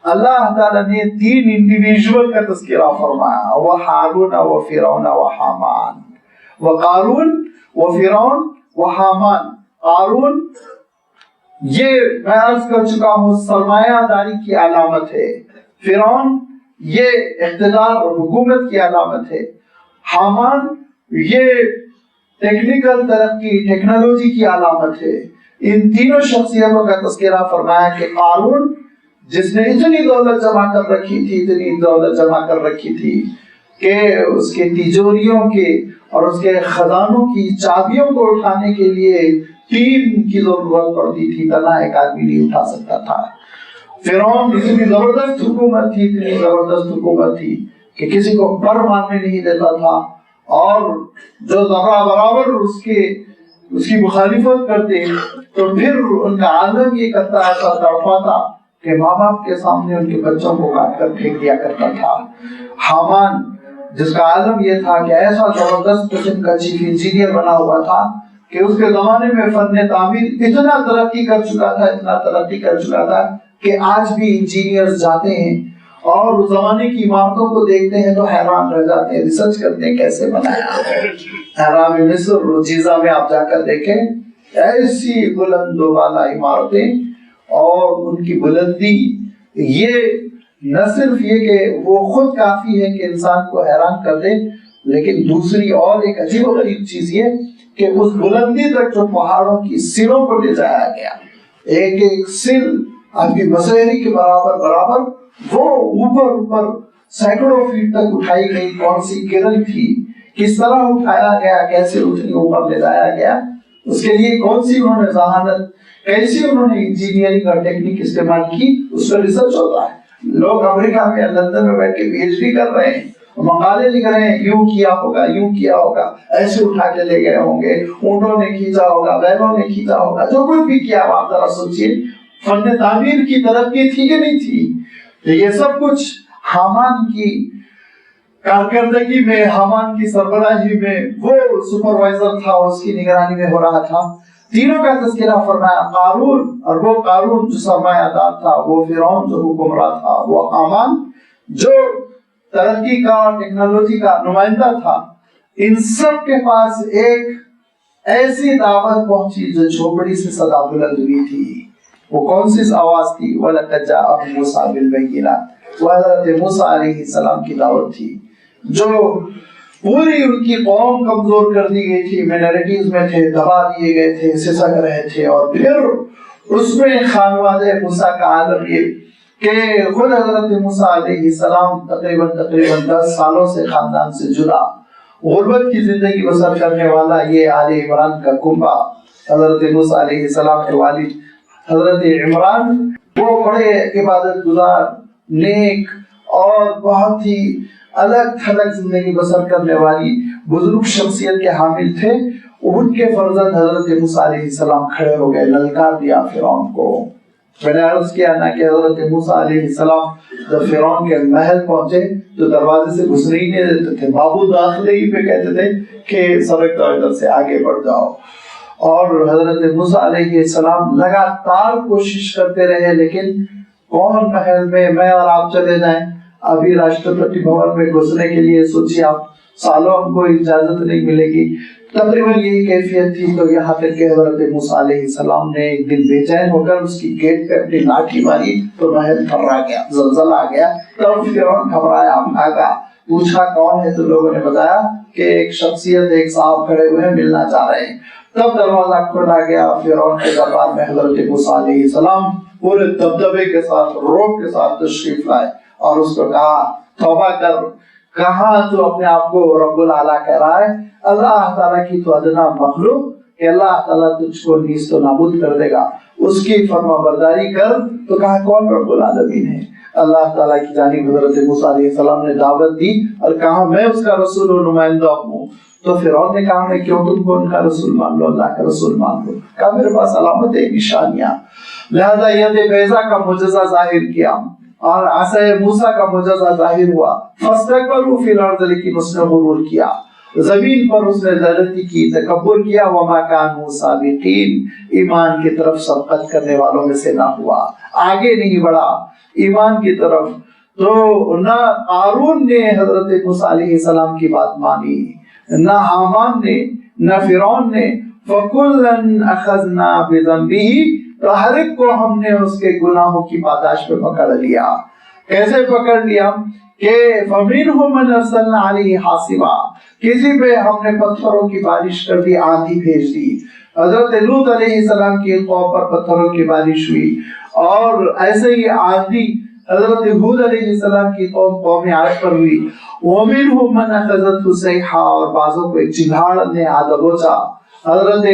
اللہ تعالیٰ نے 3 انڈیویژول کا تذکرہ فرمایا، وَحَارُونَ وَفِرْعَوْنَ وَحَامَانَ۔ وقارون وفرعون وحامان۔ قارون یہ میں عرض کر چکا ہوں سرمایہ داری کی علامت ہے، فرعون یہ اقتدار اور حکومت کی علامت ہے، حامان یہ ٹیکنیکل ترقی ٹیکنالوجی کی علامت ہے۔ ان تینوں شخصیتوں کا تذکرہ فرمایا کہ قارون جس نے اتنی دولت جمع کر رکھی تھی، اتنی دولت جمع کر رکھی تھی کہ اس کے تجوریوں کے اور اس کے خزانوں کی چابیوں کو اٹھانے کے لیے 3 کی ضرورت پڑتی تھی، تنہا ایک آدمی نہیں اٹھا سکتا تھا۔ فرعون اتنی زبردست حکومت تھی، اتنی زبردست حکومت تھی کہ کسی کو پر ماننے نہیں دیتا تھا، اور جو ذرہ برابر اس کی مخالفت کرتے تو پھر ان کا عالم یہ کرتا ایسا تڑپاتا کہ ماں باپ کے سامنے ان کے بچوں کو کاٹ کر پھینک دیا کرتا تھا۔ حامان جس کا عالم یہ تھا کہ ایسا زبردست قسم کا چیف انجینئر بنا ہوا تھا کہ اس کے زمانے میں فن تعمیر اتنا ترقی کر چکا تھا کہ آج بھی انجینئرز جاتے ہیں اور اس زمانے کی عمارتوں کو دیکھتے ہیں تو حیران رہ جاتے ہیں، ریسرچ کرتے ہیں کیسے بنایا۔ احرام مصر روجیزہ میں آپ جا کر دیکھیں، ایسی بلند و بالا عمارتیں، اور ان کی بلندی یہ نہ صرف یہ کہ وہ خود کافی ہے کہ انسان کو حیران کر دے، لیکن دوسری اور ایک عجیب و غریب چیز یہ کہ اس بلندی تک جو پہاڑوں کی سروں کو لے جایا گیا، ایک ایک سر آپ کی مسہری کے برابر وہ اوپر سینکڑوں فیٹ تک اٹھائی گئی کون سی کرن تھی، کس طرح اٹھایا گیا، کیسے اتنی اوپر لے جایا گیا، اس کے لیے کون سی انہوں نے ذہانت، کیسی انہوں نے انجینئرنگ اور ٹیکنیک استعمال کی، اس پر ریسرچ ہوتا ہے۔ لوگ امریکہ میں لندن میں بیٹھ کے PhD کر رہے ہیں، مقالے لکھ رہے ہیں، یوں کیا ہوگا، ایسے اٹھا کے لے گئے ہوں گے، اونٹوں نے کھینچا ہوگا، بیلوں نے کھینچا ہوگا، جو کچھ بھی کیا آپ ذرا سوچئے فن تعمیر کی ترقی تھی کہ نہیں تھی۔ یہ سب کچھ حامان کی کارکردگی میں، حامان کی سربراہی میں وہ سپروائزر تھا، اس کی نگرانی میں ہو رہا تھا۔ تینوں کا تذکرہ فرمایا، قارون، اور وہ قارون جو سرمایہ دار تھا، وہ فرعون جو حکمراں تھا، وہ حامان جو ترقی کا اور ٹیکنالوجی کا نمائندہ تھا۔ ان سب کے پاس ایک ایسی دعوت پہنچی جو جھوپڑی سے صدا بلند ہوئی تھی۔ وہ کون سی آواز تھی؟ وَلَقَدْ جَاءَهُم مُوسَىٰ بِالْبَيِّنَاتِ، وہ حضرت موسیٰ علیہ السلام کی دعوت تھی، جو پوری ان کی قوم کمزور کر دی گئی تھی، مینارٹیز میں تھے، دبا دیے گئے تھے، سسک رہے تھے، اور پھر اس میں خانواد موسیٰ کا عالم یہ کہ خود حضرت موسیٰ علیہ السلام تقریباً 10 سالوں سے خاندان سے جدا، غربت کی زندگی بسر کرنے والا یہ آل عمران کا کنبہ، حضرت موسیٰ علیہ السلام کے والد حضرت عمران، وہ بڑے عبادت گزار، نیک اور بہت ہی الگ تھلگ زندگی بسر کرنے والی بزرگ شخصیت کے حامل تھے۔ ان کے فرزند حضرت موسیٰ علیہ السلام کھڑے ہو گئے، للکار دیا فرعون کو میں نے عرض کیا نا کہ حضرت موسیٰ علیہ السلام جب فرعون کے محل پہنچے تو دروازے سے گھسنے ہی نہیں دیتے تھے، بابو داخلے ہی پہ کہتے تھے کہ سرک تو ادھر سے آگے بڑھ جاؤ. اور حضرت موسیٰ علیہ السلام لگاتار کوشش کرتے رہے، لیکن کون محل میں اور آپ چلے جائیں، ابھی راشٹرپتی بھون میں گھسنے کے لیے سوچیے آپ سالوں ہم کو اجازت نہیں ملے گی. تقریباً یہی کیفیت تھی. تو یہاں تک کہ حضرت موسیٰ علیہ السلام نے ایک دن بے چین ہو کر اس کی گیٹ پہ اپنی لاٹھی ماری تو محل تھرا گیا، زلزلہ آ گیا. تب فرعون گھبرایا، بھاگا، پوچھا کون ہے، تو لوگوں نے بتایا کہ ایک شخصیت، ایک صاحب کھڑے ہوئے ہیں، ملنا چاہ رہے ہیں. تب دروازہ کھولا گیا. فرعون کے دربار میں حضرت موسیٰ علیہ السلام پورے دبدبے کے ساتھ، روب کے ساتھ تشریف لائے اور اس کو کہا توبہ کر، کہاں تو اپنے آپ کو رب العالیٰ کہہ رہا ہے، اللہ تعالیٰ کی تو ادنا مخلوق کہ اللہ تعالیٰ تجھ کو نیست و نابود کر دے گا، اس کی فرما برداری کر. تو کہا کون رب العالمین ہے؟ اللہ تعالیٰ کی جانب حضرت موسیٰ علیہ السلام نے دعوت دی اور کہا میں اس کا رسول و نمائندہ ہوں. تو فرعون نے کہا میں کیوں تم کو ان کا رسول مان لو، اللہ کا رسول مان لو؟ کہا میرے پاس علامتیں، نشانیاں، لہذا ید بیضا کا معجزہ ظاہر کیا اور عصا موسیٰ کا معجزہ ظاہر ہوا. فاستکبروا فی الارض، لیکن اس نے غرور کیا، زمین پر اس نے زیادتی کی، تکبر کیا. وما کانوا سابقین، ایمان کی طرف سبقت کرنے والوں میں سے نہ ہوا، آگے نہیں بڑھا ایمان کی طرف. تو نہ قارون نے حضرت موسیٰ علیہ السلام کی بات مانی، نہ حامان نے، نہ فرعون نے. فَكُلًّا أَخَذْنَا بِذَنبِهِ، تو ہر ایک کو ہم نے اس کے گناہوں کی پاداش پہ پکڑ لیا. کیسے پکڑ لیا کہ فَمِنْهُمْ مَنْ أَرْسَلْنَا عَلَيْهِ حَاصِبًا، کسی پہ ہم نے پتھروں کی بارش کر دی، آندھی بھیج دی. حضرت لوط علیہ السلام کی قوم پر پتھروں کی بارش ہوئی، اور ایسے ہی آندھی حضرت ہود علیہ السلام کی قوم عاد پر ہوئی. وَمِنْهُمْ مَنْ أَخَذَتْهُ الصَّيْحَةُ، اور بعضوں کو ایک چنگھاڑ نے آ دبوچا. حضرت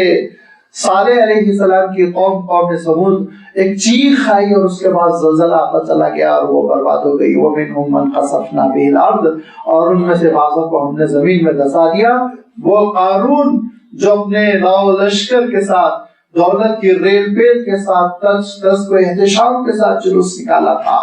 صالح علیہ السلام کی قوم سمود ایک چیخ آئی اور اس کے بعد زلزلہ آتا چلا گیا اور وہ برباد ہو گئی. وَمِنْهُمْ مَنْ خَسَفْنَا بِهِ الْأَرْضَ، اور ان میں سے بعضوں کو ہم نے زمین میں دھسا دیا. وہ قارون جو اپنے لاؤ لشکر کے ساتھ، دولت کی ریل پیل کے ساتھ، تس کو احتشام کے ساتھ جلوس نکالا تھا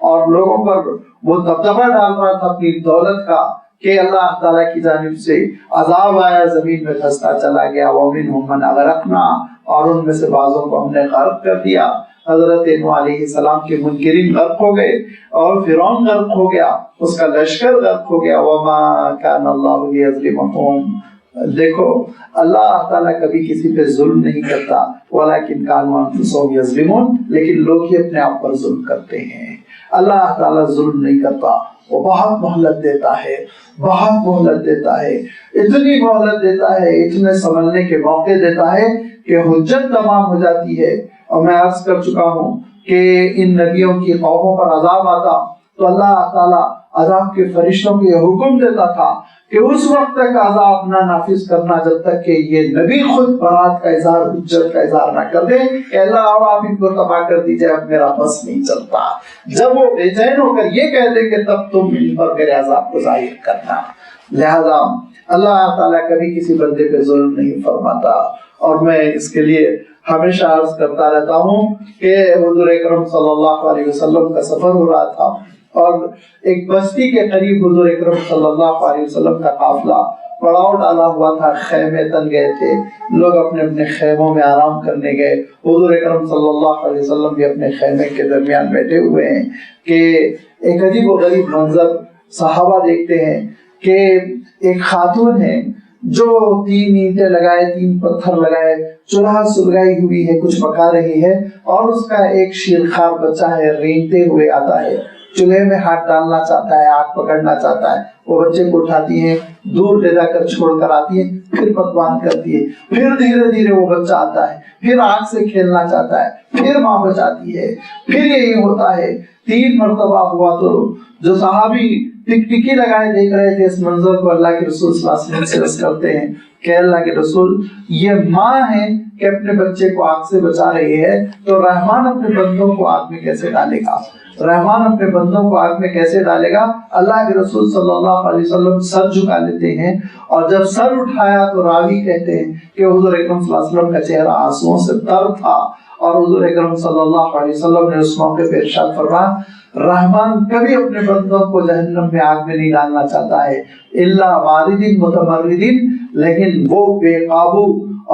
اور لوگوں پر وہ دبدبہ ڈال رہا تھا اپنی دولت کا کہ اللہ تعالیٰ کی جانب سے عذاب آیا، زمین میں دھستا چلا گیا. وَمِنْهُمْ مَنْ أَغْرَقْنَا، اور ان میں سے بعضوں کو ہم نے غرق کر دیا. حضرت نوح علیہ السلام کے منکرین غرق ہو گئے اور فرعون غرق ہو گیا، اس کا لشکر غرق ہو گیا. وَمَا كَانَ اللَّهُ لِيَظْلِمَهُمْ، دیکھو اللہ تعالیٰ کبھی کسی پہ ظلم نہیں کرتا. وَلَكِنْ كَانُوا أَنفُسَهُمْ يَظْلِمُونَ، لیکن لوگ ہی اپنے آپ پر ظلم کرتے ہیں. اللہ تعالیٰ ظلم نہیں کرتا، وہ بہت مہلت دیتا ہے، بہت مہلت دیتا ہے، اتنی مہلت دیتا ہے، اتنے سنبھلنے کے موقع دیتا ہے کہ حجت تمام ہو جاتی ہے. اور میں عرض کر چکا ہوں کہ ان نبیوں کی قوموں پر عذاب آتا تو اللہ تعالیٰ عذاب کے فرشتوں کو یہ حکم دیتا تھا کہ اس وقت تک عذاب نہ نافذ کرنا جب تک کہ یہ نبی خود برات کا اظہار، حجت کا اظہار نہ کر دے کہ اللہ اب آپ ان کو تباہ کر دیجئے، اب میرا بس نہیں چلتا. جب وہ بے چین ہو کر یہ کہہ دے کہ تب تم ان پر میرے عذاب کو ظاہر کرنا. لہذا اللہ تعالیٰ کبھی کسی بندے پہ ظلم نہیں فرماتا. اور میں اس کے لیے ہمیشہ عرض کرتا رہتا ہوں کہ حضور اکرم صلی اللہ علیہ وسلم کا سفر ہو رہا تھا اور ایک بستی کے قریب حضور اکرم صلی اللہ علیہ وسلم کا قافلہ پڑاؤ ڈالا ہوا تھا. خیمے تن گئے تھے، لوگ اپنے اپنے خیموں میں آرام کرنے گئے. حضور اکرم صلی اللہ علیہ وسلم بھی اپنے خیمے کے درمیان بیٹھے ہوئے ہیں کہ ایک عجیب و غریب منظر صحابہ دیکھتے ہیں کہ ایک خاتون ہے جو 3 اینٹیں لگائے، 3 پتھر لگائے، چولہا سلگائی ہوئی ہے، کچھ پکا رہی ہے اور اس کا ایک شیرخوار بچہ ہے، رینگتے ہوئے آتا ہے، چولہے میں ہاتھ ڈالنا چاہتا ہے، آگ پکڑنا چاہتا ہے. وہ بچے کو اٹھاتی ہے، دور لے جا کر چھوڑ کر آتی ہے، پھر پکوان کرتی ہے. پھر دھیرے دھیرے وہ بچہ آتا ہے، پھر آگ سے کھیلنا چاہتا ہے، پھر ماں بچاتی ہے. پھر یہی ہوتا ہے. 3 مرتبہ ہوا تو جو صحابی ٹکٹکی لگائے دیکھ رہے تھے اس منظر کو، اللہ کے رسول صلی اللہ علیہ وسلم سے عرض کرتے ہیں کہ اللہ کے رسول، یہ ماں ہے کہ اپنے بچے کو آگ سے بچا رہی ہے، تو رحمان اپنے بندوں کو آگ میں کیسے ڈالے گا؟ رحمان اپنے بندوں کو آگ میں کیسے ڈالے گا؟ اللہ کے رسول صلی اللہ علیہ وسلم سر جھکا لیتے ہیں اور جب سر اٹھایا تو راوی کہتے ہیں کہ حضور اکرم صلی اللہ علیہ وسلم کا چہرہ آنسوؤں سے تر تھا اور حضور اکرم صلی اللہ علیہ وسلم نے اس موقع پہ ارشاد فرمایا رحمان کبھی اپنے بندوں کو جہنم میں آگ میں نہیں ڈالنا چاہتا ہے الا واردین متمردین، لیکن وہ بے قابو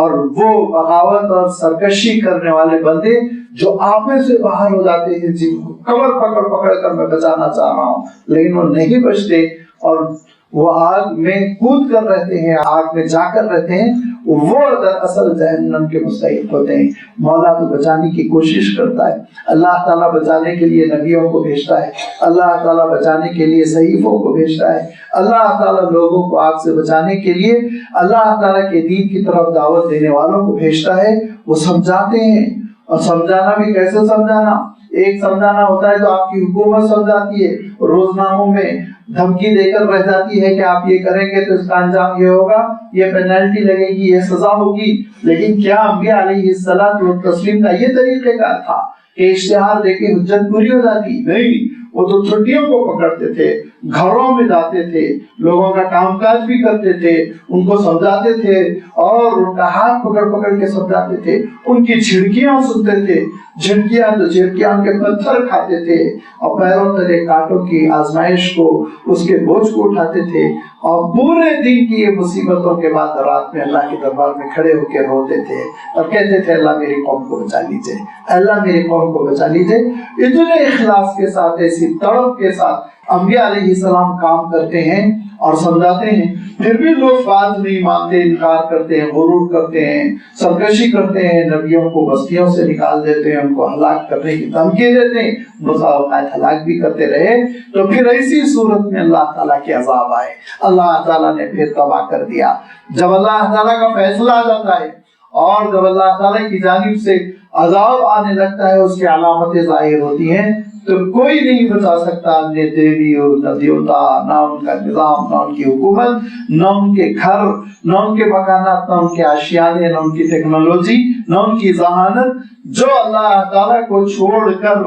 اور وہ بغاوت اور سرکشی کرنے والے بندے جو آپے سے باہر ہو جاتے ہیں، جن کو کمر پکڑ پکڑ کر میں بچانا چاہ رہا ہوں لیکن وہ نہیں بچتے اور وہ آگ میں کود کر رہتے ہیں، آگ میں جا کر رہتے ہیں، وہ دراصل جہنم کے مستحق ہوتے ہیں۔ مولا تو بچانے کی کوشش کرتا ہے، اللہ تعالیٰ بچانے کے لیے نبیوں کو بھیجتا ہے، اللہ تعالیٰ بچانے کے لیے صحیفوں کو بھیجتا ہے، اللہ تعالیٰ لوگوں کو آگ سے بچانے کے لیے اللہ تعالیٰ کے دین کی طرف دعوت دینے والوں کو بھیجتا ہے۔ وہ سمجھاتے ہیں، اور سمجھانا بھی کیسے سمجھانا؟ ایک سمجھانا ہوتا ہے جو آپ کی حکومت سمجھاتی ہے، روزناموں میں دھمکی دے کر رہ جاتی ہے کہ آپ یہ کریں گے تو اس کا انجام یہ ہوگا، یہ پینلٹی لگے گی، یہ سزا ہوگی۔ لیکن کیا انبیاء علیہ الصلوۃ والتسلیم کا یہ طریقہ کار تھا کہ اشتہار دے کے حجت پوری ہو جاتی؟ نہیں، وہ تو چھٹیوں کو پکڑتے تھے، گھروں میں جاتے تھے، لوگوں کا کام کاج بھی کرتے تھے، ان کو سمجھاتے تھے اور ان کا ہاتھ پکڑ پکڑ کے سمجھاتے تھے، ان کی جھڑکیاں سنتے تھے، جھڑکیاں تو جھڑکیاں ان کے پتھر کھاتے تھے اور پیروں تلے کانٹوں کی آزمائش کو، اس کے بوجھ کو اٹھاتے تھے، اور پورے دن کی یہ مصیبتوں کے بعد رات میں اللہ کے دربار میں کھڑے ہو کے روتے تھے اور کہتے تھے اللہ میری قوم کو بچا لیجئے، اللہ میری قوم کو بچا لیجئے۔ اتنے اخلاص کے ساتھ، ایسی تڑپ کے ساتھ انبیاء علیہ السلام کام کرتے ہیں اور سمجھاتے ہیں، پھر بھی لوگ بات نہیں مانتے، انکار کرتے ہیں، غرور کرتے ہیں، سرکشی کرتے ہیں، نبیوں کو بستیوں سے نکال دیتے ہیں، ان کو ہلاک کرنے کی دھمکی دیتے ہیں، بسا اوقات ہلاک بھی کرتے رہے۔ تو پھر ایسی صورت میں اللہ تعالیٰ کے عذاب آئے، اللہ تعالیٰ نے پھر تباہ کر دیا۔ جب اللہ تعالیٰ کا فیصلہ آ جاتا ہے اور جب اللہ تعالیٰ کی جانب سے عذاب آنے لگتا ہے، اس کی علامتیں ظاہر ہوتی ہیں، تو کوئی نہیں بچا سکتا، نہ دیوی اور نہ دیوتا، نہ ان کا نظام، نہ ان کی حکومت، نہ ان کے گھر، نہ ان کے مکانات، نہ ان کے آشیانے، نہ ان کی ٹیکنالوجی، نہ ان کی ذہانت۔ جو اللہ تعالیٰ کو چھوڑ کر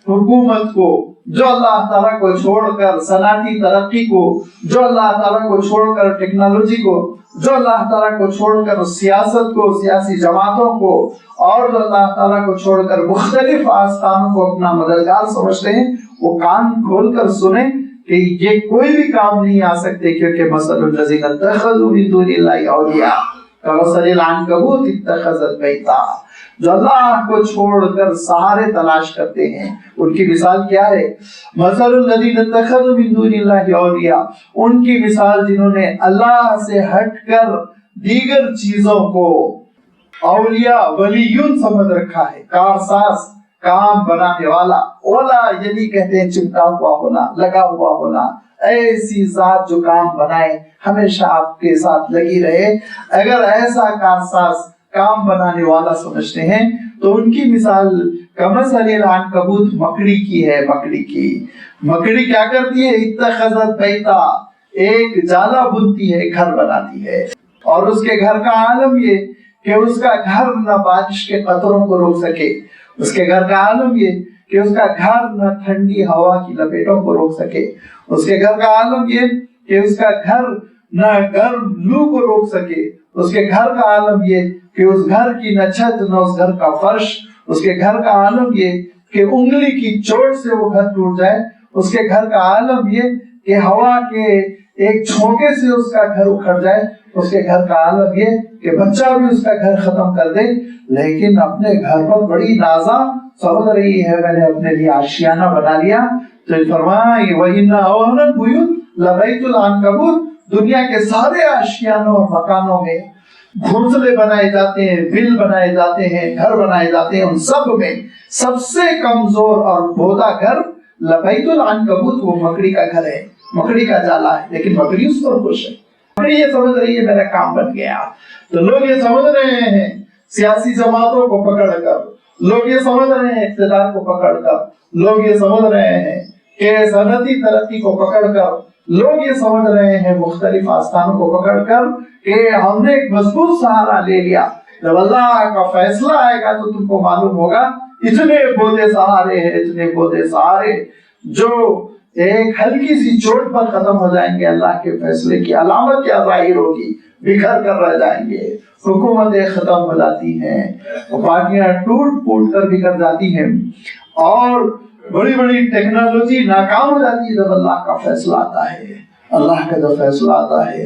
حکومت کو، جو اللہ تعالیٰ کو چھوڑ کر صنعتی ترقی کو، جو اللہ تعالیٰ کو چھوڑ کر ٹیکنالوجی کو، جو اللہ تعالیٰ کو چھوڑ کر سیاست کو، سیاسی جماعتوں کو، اور جو اللہ تعالیٰ کو چھوڑ کر مختلف آستانوں کو اپنا مددگار سمجھتے ہیں، وہ کان کھول کر سنیں کہ یہ کوئی بھی کام نہیں آ سکتے، کیونکہ مثل الذین اتخذوا من دون اللہ اولیاء کمثل العنکبوت اتخذت بیتا۔ جو اللہ کو چھوڑ کر سہارے تلاش کرتے ہیں، ان کی مثال کیا ہے؟ مثل الذین اتخذوا من دون اللہ اولیاء، ان کی مثال جنہوں نے اللہ سے ہٹ کر دیگر چیزوں کو اولیاء، ولیون سمجھ رکھا ہے، کارساز، کام بنانے والا۔ اولا یعنی کہتے ہیں چمٹا ہوا ہونا، لگا ہوا ہونا، ایسی ذات جو کام بنائے، ہمیشہ آپ کے ساتھ لگی رہے۔ اگر ایسا کارساز، کام بنانے والا سمجھتے ہیں تو ان کی مثال کمثل العنکبوت، مکڑی کی ہے۔ مکڑی کی، مکڑی کیا کرتی ہے؟ اتخذت بیتا، ایک جالا بنتی ہے، گھر بناتی ہے، اور اس کے گھر کا عالم یہ کہ اس کا گھر نہ بارش کے قطروں کو روک سکے، اس کے گھر کا عالم یہ کہ اس کا گھر نہ ٹھنڈی ہوا کی لپیٹوں کو روک سکے، اس کے گھر کا عالم یہ کہ اس کا گھر نہ گرم لو کو روک سکے، اس کے گھر کا عالم یہ کہ اس گھر کی نہ چھت نہ اس گھر کا فرش، اس کے گھر کا عالم یہ کہ انگلی کی چوٹ سے وہ گھر ٹوٹ جائے، اس کے گھر کا عالم یہ کہ ہوا کے ایک جھونکے سے اس کا گھر اکھڑ جائے، اس کے گھر کا عالم یہ کہ بچہ بھی اس کا گھر ختم کر دے، لیکن اپنے گھر پر بڑی نازا سمجھ رہی ہے، میں نے اپنے لیے آشیانہ بنا لیا۔ تو فرمایا وَإِنَّ أَوْهَنَ الْبُيُوتِ لَبَيْتُ الْعَنكَبُوتِ، دنیا کے سارے آشیانوں اور مکانوں میں گھونسلے بنائے جاتے ہیں، بل بنائے جاتے ہیں، گھر بنائے جاتے ہیں، ان سب میں سب سے کمزور اور بھودا گھر لبیت العنکبوت، وہ مکڑی کا گھر ہے، مکڑی کا جالا ہے، لیکن مکڑی اس پر خوش ہے۔ مکڑی یہ سمجھ رہی ہے میرا کام بن گیا۔ تو لوگ یہ سمجھ رہے ہیں سیاسی جماعتوں کو پکڑ کر، لوگ یہ سمجھ رہے ہیں اقتدار کو پکڑ کر، لوگ یہ سمجھ رہے ہیں کہ صنعتی ترقی کو پکڑ کر، لوگ یہ سمجھ رہے ہیں مختلف آستانوں کو پکڑ کر کہ ہم نے ایک مضبوط سہارا لے لیا، جب اللہ کا فیصلہ آئے گا تو تم کو معلوم ہوگا اتنے بودے سہارے ہیں، اتنے بودے سہارے جو ایک ہلکی سی چوٹ پر ختم ہو جائیں گے، اللہ کے فیصلے کی علامت کیا ظاہر ہوگی، بکھر کر رہ جائیں گے، حکومتیں ختم ہو جاتی ہیں، پارٹیاں ٹوٹ پھوٹ کر بکھر جاتی ہیں، اور بڑی بڑی ٹیکنالوجی ناکام ہو جاتی ہے جب اللہ کا فیصلہ آتا ہے۔ اللہ کا جب فیصلہ آتا ہے،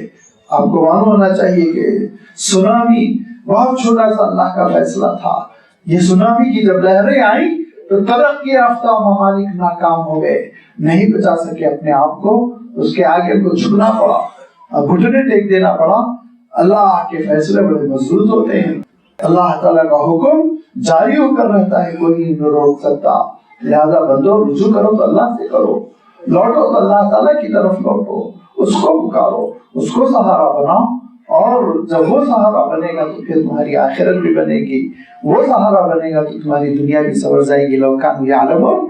آپ کو معلوم ہونا چاہیے کہ سونامی بہت چھوٹا سا اللہ کا فیصلہ تھا۔ یہ سونامی کی جب لہریں آئیں تو ترقی یافتہ ممالک ناکام ہو گئے، نہیں بچا سکے اپنے آپ کو، اس کے آگے کو جھکنا پڑا، گھٹنے ٹیک دینا پڑا۔ اللہ کے فیصلے بڑے مضبوط ہوتے ہیں، اللہ تعالیٰ کا حکم جاری ہو کر رہتا ہے، کوئی نہیں روک سکتا۔ لہذا بندو رجوع کرو تو اللہ سے کرو، لوٹو تو اللہ تعالیٰ کی طرف لوٹو، اس کو پکارو، اس کو سہارا بناؤ، اور جب وہ سہارا بنے گا تو پھر تمہاری آخرت بھی بنے گی، وہ سہارا بنے گا تو تمہاری دنیا بھی سنور جائے گی۔ لو کانوا یعلمون،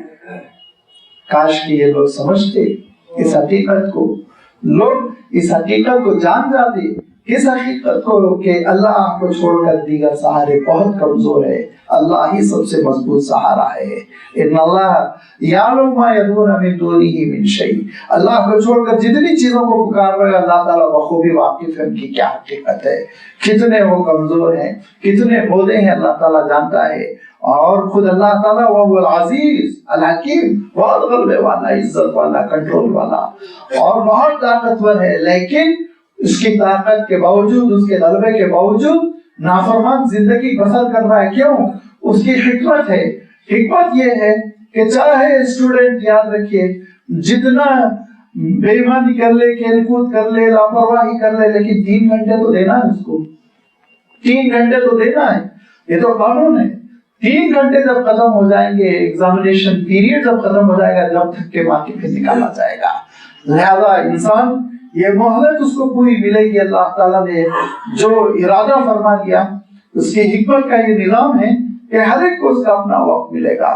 کاش کہ یہ لوگ سمجھتے اس حقیقت کو، لوگ اس حقیقت کو جان جاتے، اس حقیقت کو کہ اللہ کو چھوڑ کر دیگر سہارے بہت کمزور ہے، اللہ ہی سب سے مضبوط سہارا ہے۔ ان اللہ یعلم ما یدعون من دونہ من شیء، اللہ کو چھوڑ کر جتنی چیزوں کو پکار رہے ہیں اللہ تعالیٰ بخوبی واقف ہے ان کی کیا حقیقت ہے، کتنے وہ کمزور ہیں، کتنے بودے ہیں، اللہ تعالیٰ جانتا ہے۔ اور خود اللہ تعالیٰ وہ العزیز الحکیم، بہت غلبے والا، عزت والا، کنٹرول والا، اور بہت طاقتور ہے، لیکن اس کی طاقت کے باوجود، اس کے غلبے کے باوجود نافرمان زندگی بسر کر رہا ہے۔ کیوں؟ اس کی حکمت ہے۔ حکمت یہ ہے کہ چاہے اسٹوڈنٹ یاد رکھیے جتنا بے ایمانی کر لے، کھیل کود کر لے، لاپرواہی کر لے، لیکن 3 گھنٹے تو دینا ہے اس کو، 3 گھنٹے تو دینا ہے، یہ تو قانون ہے۔ 3 گھنٹے جب ختم ہو جائیں گے، ایگزامینیشن پیریڈ جب ختم ہو جائے گا، جب تک کے بعد پھر نکالا جائے گا۔ لہذا انسان یہ مہلت اس کو پوری ملے گی۔ اللہ تعالیٰ نے جو ارادہ فرما دیا، اس کی حکمت کا یہ نظام ہے کہ ہر ایک کو اس کا اپنا وقت ملے گا،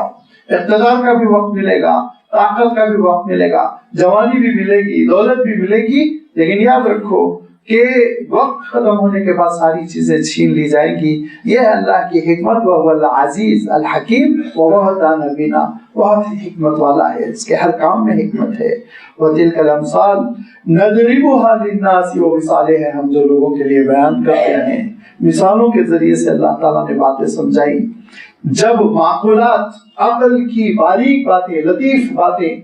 اقتدار کا بھی وقت ملے گا، طاقت کا بھی وقت ملے گا، جوانی بھی ملے گی، دولت بھی ملے گی، لیکن یاد رکھو کہ وقت ختم ہونے کے بعد ساری چیزیں چھین لی جائیں گی۔ یہ ہے اللہ کی حکمت، وہ العزیز الحکیم، وہ بہت دانبینا، بہت حکمت والا ہے، اس کے ہر کام میں حکمت ہے۔ وَتِلْكَ الْأَمْثَالُ نَضْرِبُهَا لِلنَّاسِ، وہ مثالیں ہیں ہم جو لوگوں کے لیے بیان کرتے ہیں۔ مثالوں کے ذریعے سے اللہ تعالیٰ نے باتیں سمجھائی۔ جب معقولات، عقل کی باریک باتیں، لطیف باتیں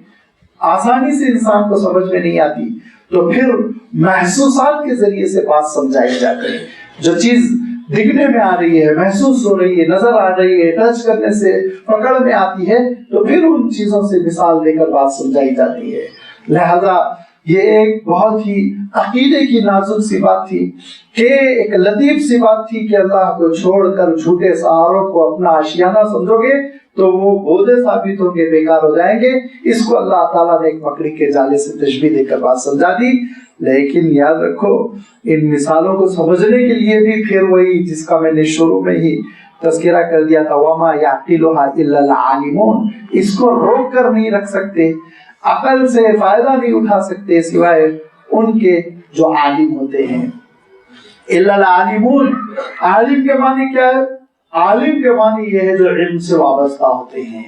آسانی سے انسان کو سمجھ میں نہیں آتی، تو پھر محسوسات کے ذریعے سے بات سمجھائی جاتی ہے۔ جو چیز دکھنے میں آ رہی ہے، محسوس ہو رہی ہے، نظر آ رہی ہے، ٹچ کرنے سے پکڑ میں آتی ہے، تو پھر ان چیزوں سے مثال دے کر بات سمجھائی جاتی ہے۔ لہذا یہ ایک بہت ہی عقیدے کی نازک سی بات تھی، کہ ایک لطیف سی بات تھی کہ اللہ کو چھوڑ کر جھوٹے سہاروں کو اپنا آشیانہ سمجھو گے تو وہ بودے ثابت ہوں گے، بیکار ہو جائیں گے۔ اس کو اللہ تعالیٰ نے ایک مکڑی کے جالے سے تشبیہ دے کر بات سمجھا دی۔ لیکن یاد رکھو ان مثالوں کو سمجھنے کے لیے بھی پھر وہی جس کا میں نے شروع میں ہی تذکرہ کر دیا تھا، وَمَا يَعْقِلُهَا إِلَّا الْعَالِمُونَ، اس کو روک کر نہیں رکھ سکتے، عقل سے فائدہ نہیں اٹھا سکتے سوائے ان کے جو عالم ہوتے ہیں۔ إِلَّا الْعَالِمُونَ، عالم کے معنی کیا ہے؟ عالم کے معنی یہ ہے جو علم سے وابستہ ہوتے ہیں۔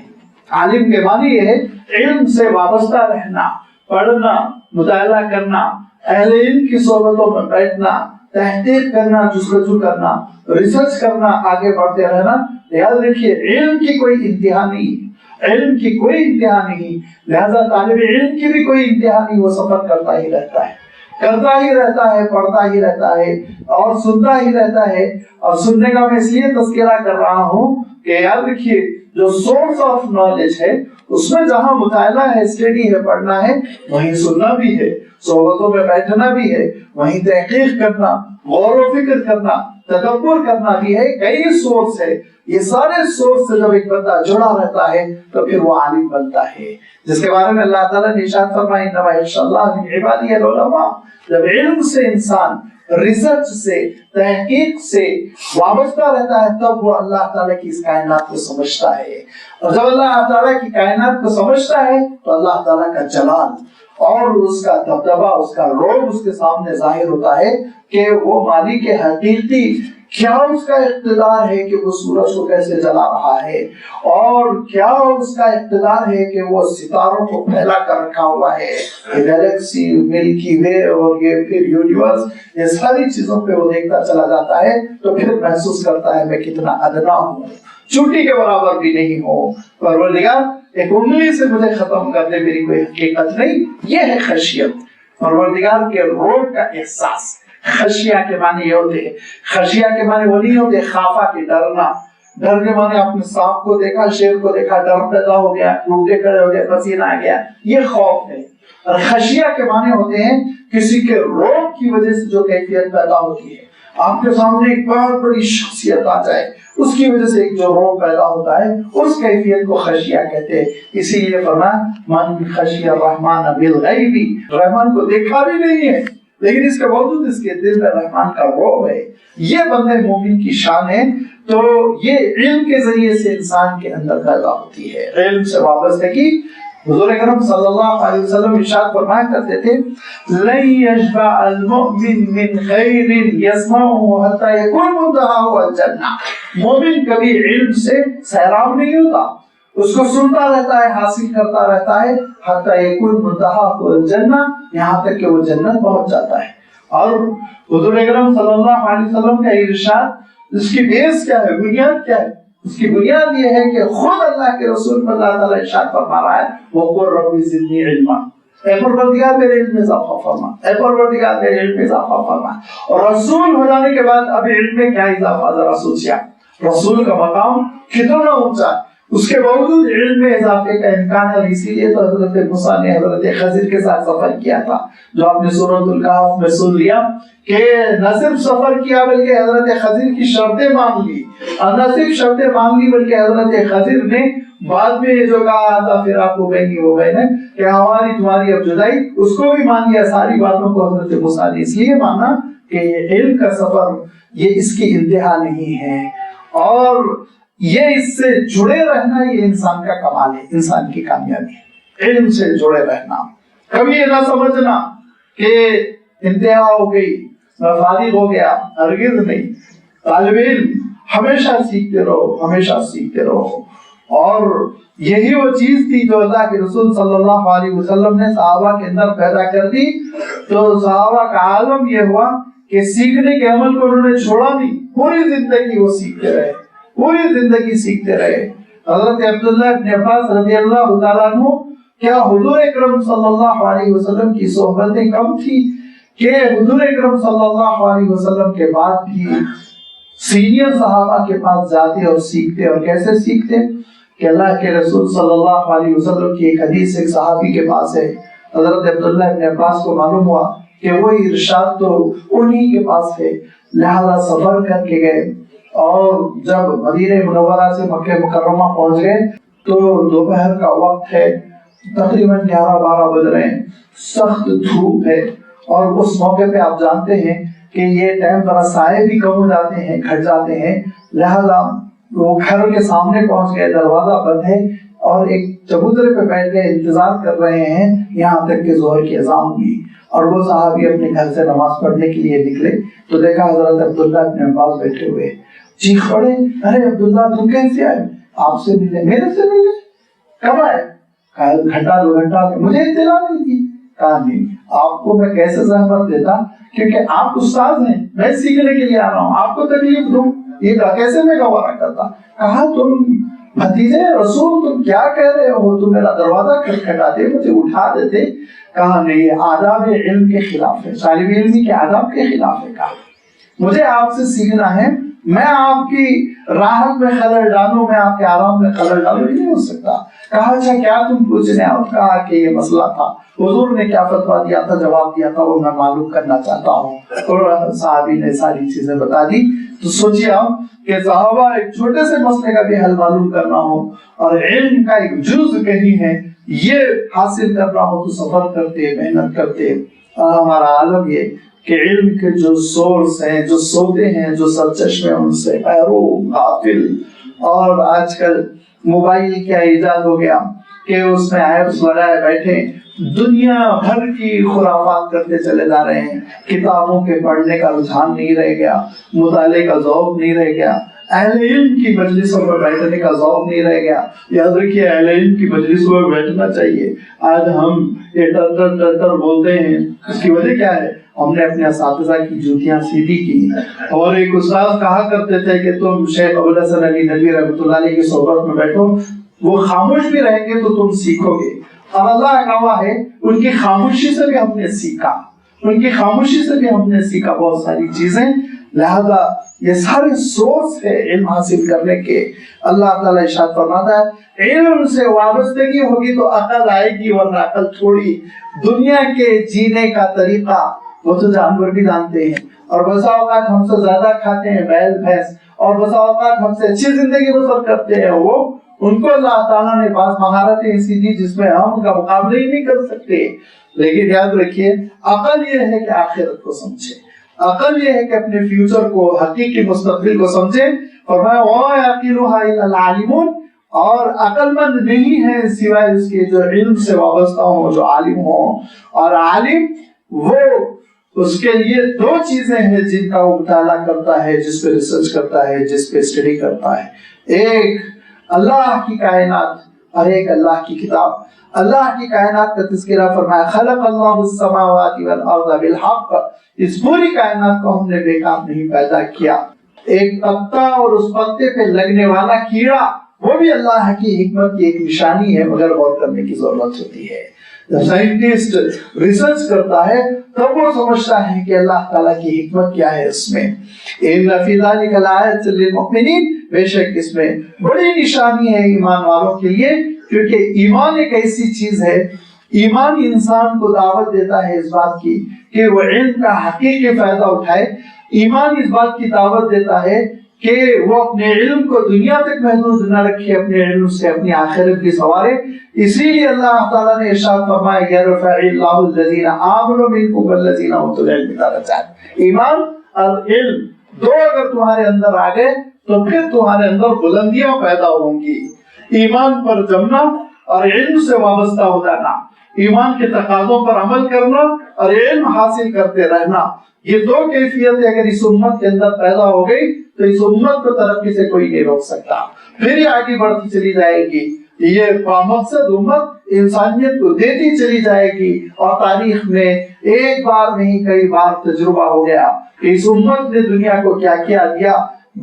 عالم کے معنی یہ ہے علم سے وابستہ رہنا، پڑھنا، مطالعہ کرنا، اہل علم کی صحبتوں میں بیٹھنا، تحقیق کرنا، جستجو کرنا، ریسرچ کرنا، آگے بڑھتے رہنا۔ یاد رکھیے علم کی کوئی انتہا نہیں، علم کی کوئی انتہا نہیں، لہذا طالب علم کی بھی کوئی انتہا نہیں، وہ سفر کرتا ہی رہتا ہے، کرتا ہی رہتا ہے، پڑھتا ہی رہتا ہے اور سنتا ہی رہتا ہے۔ اور سننے کا میں اس لیے تذکرہ کر رہا ہوں کہ یاد رکھیے جو سورس آف نالج ہے اس میں جہاں مطالعہ ہے، اسٹڈی ہے، پڑھنا ہے، وہیں سننا بھی ہے، صحبتوں میں بیٹھنا بھی ہے، وہیں تحقیق کرنا، غور و فکر کرنا، تدبر کرنا بھی ہے۔ کئی سورس ہے، یہ سارے سورس سے جب ایک بندہ جڑا رہتا ہے تو پھر وہ عالم بنتا ہے، جس کے بارے میں اللہ تعالیٰ نے ارشاد فرمایا انما یخشی اللہ من عبادہ العلماء۔ جب علم سے انسان ریسرچ سے، تحقیق سے وابستہ رہتا ہے تب وہ اللہ تعالیٰ کی اس کائنات کو سمجھتا ہے، اور جب اللہ تعالیٰ کی کائنات کو سمجھتا ہے تو اللہ تعالیٰ کا جلال اور اس کا دبدبہ، اس کا روب اس کے سامنے ظاہر ہوتا ہے کہ وہ مالک حقیقی کیا اس کا اقتدار ہے کہ وہ سورج کو کیسے جلا رہا ہے، اور کیا اس کا اقتدار ہے کہ وہ ستاروں کو پھیلا کر رکھا ہوا ہے، گیلیکسی، ملکی وے اور یہ پھر یونیورس، یہ ساری چیزوں پہ وہ دیکھتا چلا جاتا ہے تو پھر محسوس کرتا ہے میں کتنا ادنا ہوں، چوٹی کے برابر بھی نہیں ہوں، پروردگار ایک انگلی سے مجھے ختم کر دے، میری کوئی حقیقت نہیں۔ یہ ہے خشیت، پروردگار کے روب کا احساس۔ خشیہ کے معنی یہ ہوتے ہیں، خشیہ کے معنی وہ نہیں ہوتے خافا کے ڈرنا، ڈر کے معنی آپ نے سانپ کو دیکھا، شیر کو دیکھا، ڈر پیدا ہو گیا، روٹے کھڑے ہو گئے، پسینہ آ گیا، یہ خوف ہے۔ اور خشیہ کے معنی ہوتے ہیں کسی کے روب کی وجہ سے جو کیفیت پیدا ہوتی ہے، آپ کے سامنے ایک بہت بڑی شخصیت آ جائے، اس کی وجہ سے ایک جو روب پیدا ہوتا ہے، اس کیفیت کو خشیہ کہتے ہیں۔ اسی لیے فرمایا من خشی الرحمن بالغیب، رحمان کو دیکھا بھی نہیں ہے لیکن اس کے باوجود اس کے دل میں رحمان کا روب ہے، یہ بندے مومن کی شان ہے۔ تو یہ علم کے ذریعے سے انسان کے اندر پیدا ہوتی ہے، علم سے وابستگی۔ حضور اکرم صلی اللہ علیہ وسلم ارشاد فرمایا کرتے تھے لن یشبع المؤمن من خیر یسمعه حتی یکون منتہاہ الجنہ، مومن کبھی علم سے سیراب نہیں ہوتا، اس کو سنتا رہتا ہے، حاصل کرتا رہتا ہے، حتی یکون منتہاہ الجنہ، یہاں تک کہ وہ جنت پہنچ جاتا ہے۔ اور حضور اکرم صلی اللہ علیہ وسلم کا ارشاد، اس کی بیس کیا ہے، بنیاد کیا ہے؟ اس کی بنیاد یہ ہے کہ خود اللہ کے رسول پر اللہ تعالیٰ ارشاد فرما رہا ہے وَقُلْ رَبِّ زِدْنِي عِلْمًا، اے پروردگار میرے علم میں اضافہ فرما، اے پروردگار میرے علم میں اضافہ فرما۔ اور رسول ہو جانے کے بعد اب علم میں کیا اضافہ، ذرا سوچیا، رسول کا مقام کتنا اونچا ہے، اس کے باوجود علم میں اضافے کا امکان ہے۔ اسی لیے تو حضرت موسیٰ نے حضرت خضر کے ساتھ سفر کیا تھا، جو آپ نے سورۃ الکہف میں سن لیا کہ نہ صرف سفر کیا بلکہ حضرت خضر کی شرطیں مان لی، اور نہ صرف شرطیں مان لی بلکہ حضرت خضر نے بعد میں یہ جو کہا تھا پھر آپ کو بینی ہو گئے نا کہ ہماری تمہاری اب جدائی، اس کو بھی مان لیا، ساری باتوں کو حضرت موسیٰ نے اس لیے مانا کہ علم کا سفر یہ اس کی انتہا نہیں ہے، اور یہ اس سے جڑے رہنا یہ انسان کا کمال ہے، انسان کی کامیابی ہے، علم سے جڑے رہنا۔ کبھی یہ نہ سمجھنا کہ انتہا ہو گئی، میں فارغ ہو گیا، ہرگز نہیں، طالب علم ہمیشہ سیکھتے رہو، ہمیشہ سیکھتے رہو۔ اور یہی وہ چیز تھی جو اللہ کے رسول صلی اللہ علیہ وسلم نے صحابہ کے اندر پیدا کر دی، تو صحابہ کا عالم یہ ہوا کہ سیکھنے کے عمل کو انہوں نے چھوڑا نہیں، پوری زندگی وہ سیکھتے رہے، پوری زندگی سیکھتے رہے۔ حضرت عبداللہ ابن عباس رضی اللہ تعالیٰ عنہ، کیا حضور اکرم صلی اللہ علیہ وسلم کی صحبتیں کم تھی کہ حضور اکرم صلی اللہ علیہ وسلم کے بعد بھی سینئر صحابہ کے پاس جاتے اور سیکھتے، اور کیسے سیکھتے کہ اللہ کے رسول صلی اللہ علیہ وسلم کی ایک حدیث ایک صحابی کے پاس ہے، حضرت عبداللہ ابن عباس کو معلوم ہوا کہ وہ ارشاد تو انہی کے پاس ہے، لہذا سفر کر کے گئے، اور جب مدینہ منورہ سے مکہ مکرمہ پہنچ گئے تو دوپہر کا وقت ہے، تقریباً 11-12 بج رہے ہیں، سخت دھوپ ہے، اور اس موقع پہ آپ جانتے ہیں کہ یہ ٹائم ذرا سائے بھی کم ہو جاتے ہیں، گھٹ جاتے ہیں، لہذا وہ گھر کے سامنے پہنچ گئے، دروازہ بند ہے، اور ایک چبوترے پہ بیٹھ گئے، انتظار کر رہے ہیں یہاں تک کہ ظہر کی اذان ہوئی۔ اور وہ صحابی اپنے گھر سے نماز پڑھنے کے لیے نکلے تو دیکھا حضرت عبداللہ ابن عباس بیٹھے ہوئے، چیخ پڑے، ارے عبداللہ تم کیسے آئے؟ آپ سے ملے؟ میرے سے ملے؟ کب آئے؟ کہا گھنٹہ 2 گھنٹہ، مجھے اطلاع نہیں تھی۔ کہا نہیں، آپ کو میں کیسے زحمت دیتا، کیونکہ آپ استاد ہیں، میں سیکھنے کے لیے آ رہا ہوں، آپ کو تکلیف دوں، یہ کیسے میں گوارا کرتا۔ کہا تم بھتیجے رسول تم کیا کہہ رہے ہو، تم میرا دروازہ کھٹکھٹاتے، مجھے اٹھا دیتے۔ کہا نہیں، آداب علم کے خلاف ہے، طالب علمی کے آداب کے خلاف ہے۔ کہا مجھے آپ سے سیکھنا ہے، میں آپ کی راحت میں خلل ڈالوں، میں آپ کے آرام میں خلل ڈالوں، نہیں ہو سکتا۔ کہا اچھا کیا تم پوچھنے آؤ؟ کہا کہ یہ مسئلہ تھا، حضور نے کیا فتویٰ دیا تھا، جواب دیا تھا، وہ میں معلوم کرنا چاہتا ہوں۔ اور صحابی نے ساری چیزیں بتا دی۔ تو سوچیے آپ کہ صحابہ ایک چھوٹے سے مسئلے کا بھی حل معلوم کرنا ہو، اور علم کا ایک جز کہیں ہے یہ حاصل کرنا ہو، تو سفر کرتے، محنت کرتے۔ اور ہمارا عالم یہ کہ علم کے جو سورس ہیں، جو سوتے ہیں، جو سرچشمے، ان سے غافل۔ اور آج کل موبائل کیا ایجاد ہو گیا کہ اس میں ایپس لگائے بیٹھے دنیا بھر کی خرافات کرتے چلے جا رہے ہیں. کتابوں کے پڑھنے کا رجحان نہیں رہ گیا, مطالعے کا ذوق نہیں رہ گیا, اہل علم کی مجلسوں میں بیٹھنے کا ذوق نہیں رہ گیا. یاد رکھیے اہل علم کی مجلسوں میں بیٹھنا چاہیے. آج ہم یہ ٹر بولتے ہیں, اس کی وجہ کیا ہے؟ ہم نے اپنے اساتذہ کی جوتیاں سیدھی کی. اور ایک استاد کہا کرتے تھے کہ تم شیخ ابوالحسن علی ندوی رحمۃ اللہ علیہ کی صحبت میں بیٹھو, وہ خاموش بھی رہیں گے تو تم سیکھو گے. اور اللہ گواہ ہے ان کی خاموشی سے بھی ہم نے سیکھا, ان کی خاموشی سے بھی ہم نے سیکھا بہت ساری چیزیں. لہذا یہ سارے سورس ہے علم حاصل کرنے کے. اللہ تعالیٰ ارشاد فرماتا ہے علم سے وابستگی ہوگی تو عقل آئے گی, ورنہ عقل تھوڑی. دنیا کے جینے کا طریقہ وہ تو جانور بھی جانتے ہیں, اور بسا اوقات ہم سے زیادہ کھاتے ہیں بیل بھینس, اور بسا اوقات ہم سے اچھی زندگی بسر کرتے ہیں. وہ ان کو اللہ تعالیٰ نے بعض مہارتیں ایسی دی جس میں ہم ان کا مقابلہ ہی نہیں کر سکتے. لیکن یاد رکھیے عقل یہ ہے کہ آخرت کو سمجھے, عقل یہ ہے کہ اپنے فیوچر کو, حقیقی مستقبل کو سمجھے. فرمایا وَمَا يَعْقِلُهَا إِلَّا الْعَالِمُونَ, اور عقل مند نہیں ہے سوائے اس کے جو علم سے وابستہ ہوں, جو عالم ہوں. اور عالم وہ اس کے لیے دو چیزیں ہیں جن کا وہ مطالعہ کرتا ہے, جس پہ ریسرچ کرتا ہے, جس پہ اسٹڈی کرتا ہے. ایک اللہ کی کائنات اور ایک اللہ کی کتاب. اللہ کی کائنات کا تذکرہ فرمایا خلق اللہ السماوات والارض بالحق, اس پوری کائنات کو ہم نے بیکار نہیں پیدا کیا. ایک پتا اور اس پتے پہ لگنے والا کیڑا وہ بھی اللہ کی حکمت کی ایک نشانی ہے, مگر غور کرنے کی ضرورت ہوتی ہے. جب سائنٹسٹ ریسرچ کرتا ہے تب وہ سمجھتا ہے کہ اللہ تعالیٰ کی حکمت کیا ہے اس میں. ان فی ذلک لآیۃ للمؤمنین, بے شک اس میں بڑی نشانی ہے ایمان والوں کے لیے, کیونکہ ایمان ایک ایسی چیز ہے, ایمان انسان کو دعوت دیتا ہے اس بات کی کہ وہ علم کا حقیقی فائدہ اٹھائے. ایمان اس بات کی دعوت دیتا ہے کہ وہ اپنے علم کو دنیا تک محدود نہ رکھے, اپنے علم سے اپنی آخرت بھی سنوارے. اسی لیے اللہ تعالیٰ نے ارشاد فرمایا یرفع اللہ الذین آمنوا منکم والذین اوتوا العلم درجات. ایمان اور علم دو اگر تمہارے اندر آ گئے تو پھر تمہارے اندر بلندیاں پیدا ہوں گی. ایمان پر جمنا اور علم سے وابستہ ہو جانا, ایمان کے تقاضوں پر عمل کرنا اور علم حاصل کرتے رہنا, یہ دو کیفیتیں اگر اس امت کے اندر پیدا ہو گئی تو اس امت کو ترقی سے کوئی نہیں روک سکتا, پھر یہ آگے بڑھتی چلی جائے گی. یہ مقصد امت انسانیت کو دیتی چلی جائے گی. اور تاریخ میں ایک بار نہیں کئی بار تجربہ ہو گیا کہ اس امت نے دنیا کو کیا کیا دیا.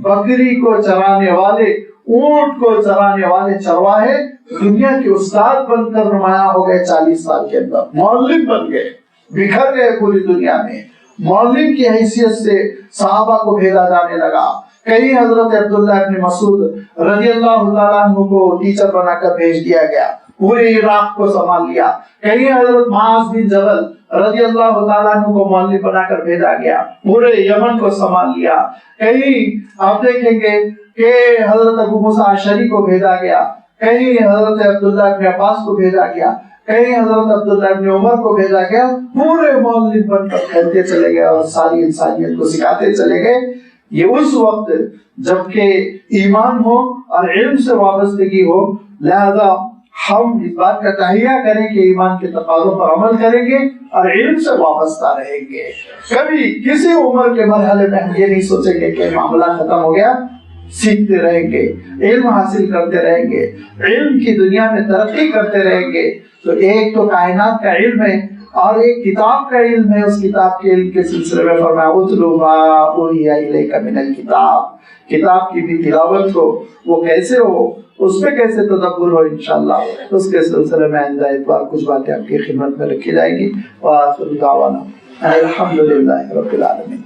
بکری کو چرانے والے, اونٹ کو چرانے والے چرواہے دنیا کے استاد بن کر نمایاں ہو گئے 40 سال کے اندر, معلم بن گئے, بکھر گئے پوری دنیا میں. معلم کی حیثیت سے صحابہ کو بھیجا جانے لگا. کہیں حضرت عبداللہ ابن مسعود رضی اللہ تعالیٰ عنہ کو ٹیچر بنا کر بھیج دیا گیا, پورے عراق کو سنبھال لیا. کہیں حضرت معاذ بن جبل رضی اللہ تعالیٰ عنہ کو معلم بنا کر بھیجا گیا, پورے یمن کو سنبھال لیا. کہیں آپ دیکھیں گے کہ حضرت ابو موسیٰ اشعری کو بھیجا گیا, کہیں حضرت عبداللہ ابن عباس کو بھیجا گیا, کہیں حضرت عبداللہ ابن عمر کو بھیجا گیا. پورے معلم بن کر پھیلتے چلے گئے اور ساری انسانیت کو سکھاتے چلے گئے. یہ اس وقت جبکہ ایمان ہو اور علم سے وابستگی ہو. لہذا ہم اس بات کا تہیہ کریں کہ ایمان کے تقاضوں پر عمل کریں گے اور علم سے وابستہ رہیں گے. کبھی کسی عمر کے مرحلے میں ہم یہ نہیں سوچیں گے کہ معاملہ ختم ہو گیا, سیکھتے رہیں گے, علم حاصل کرتے رہیں گے, علم کی دنیا میں ترقی کرتے رہیں گے. تو ایک تو کائنات کا علم ہے اور ایک کتاب کا علم ہے. اس کتاب کے علم کے سلسلے میں فرمایا اتلو ما اوحی الیک من الکتاب, کتاب کی بھی تلاوت ہو. وہ کیسے ہو, اس پہ کیسے تدبر ہو, انشاءاللہ اس کے سلسلے میں آئندہ اتوار کچھ باتیں آپ کی خدمت میں رکھی جائیں گی. وآخر دعوانا الحمدللہ رب العالمین.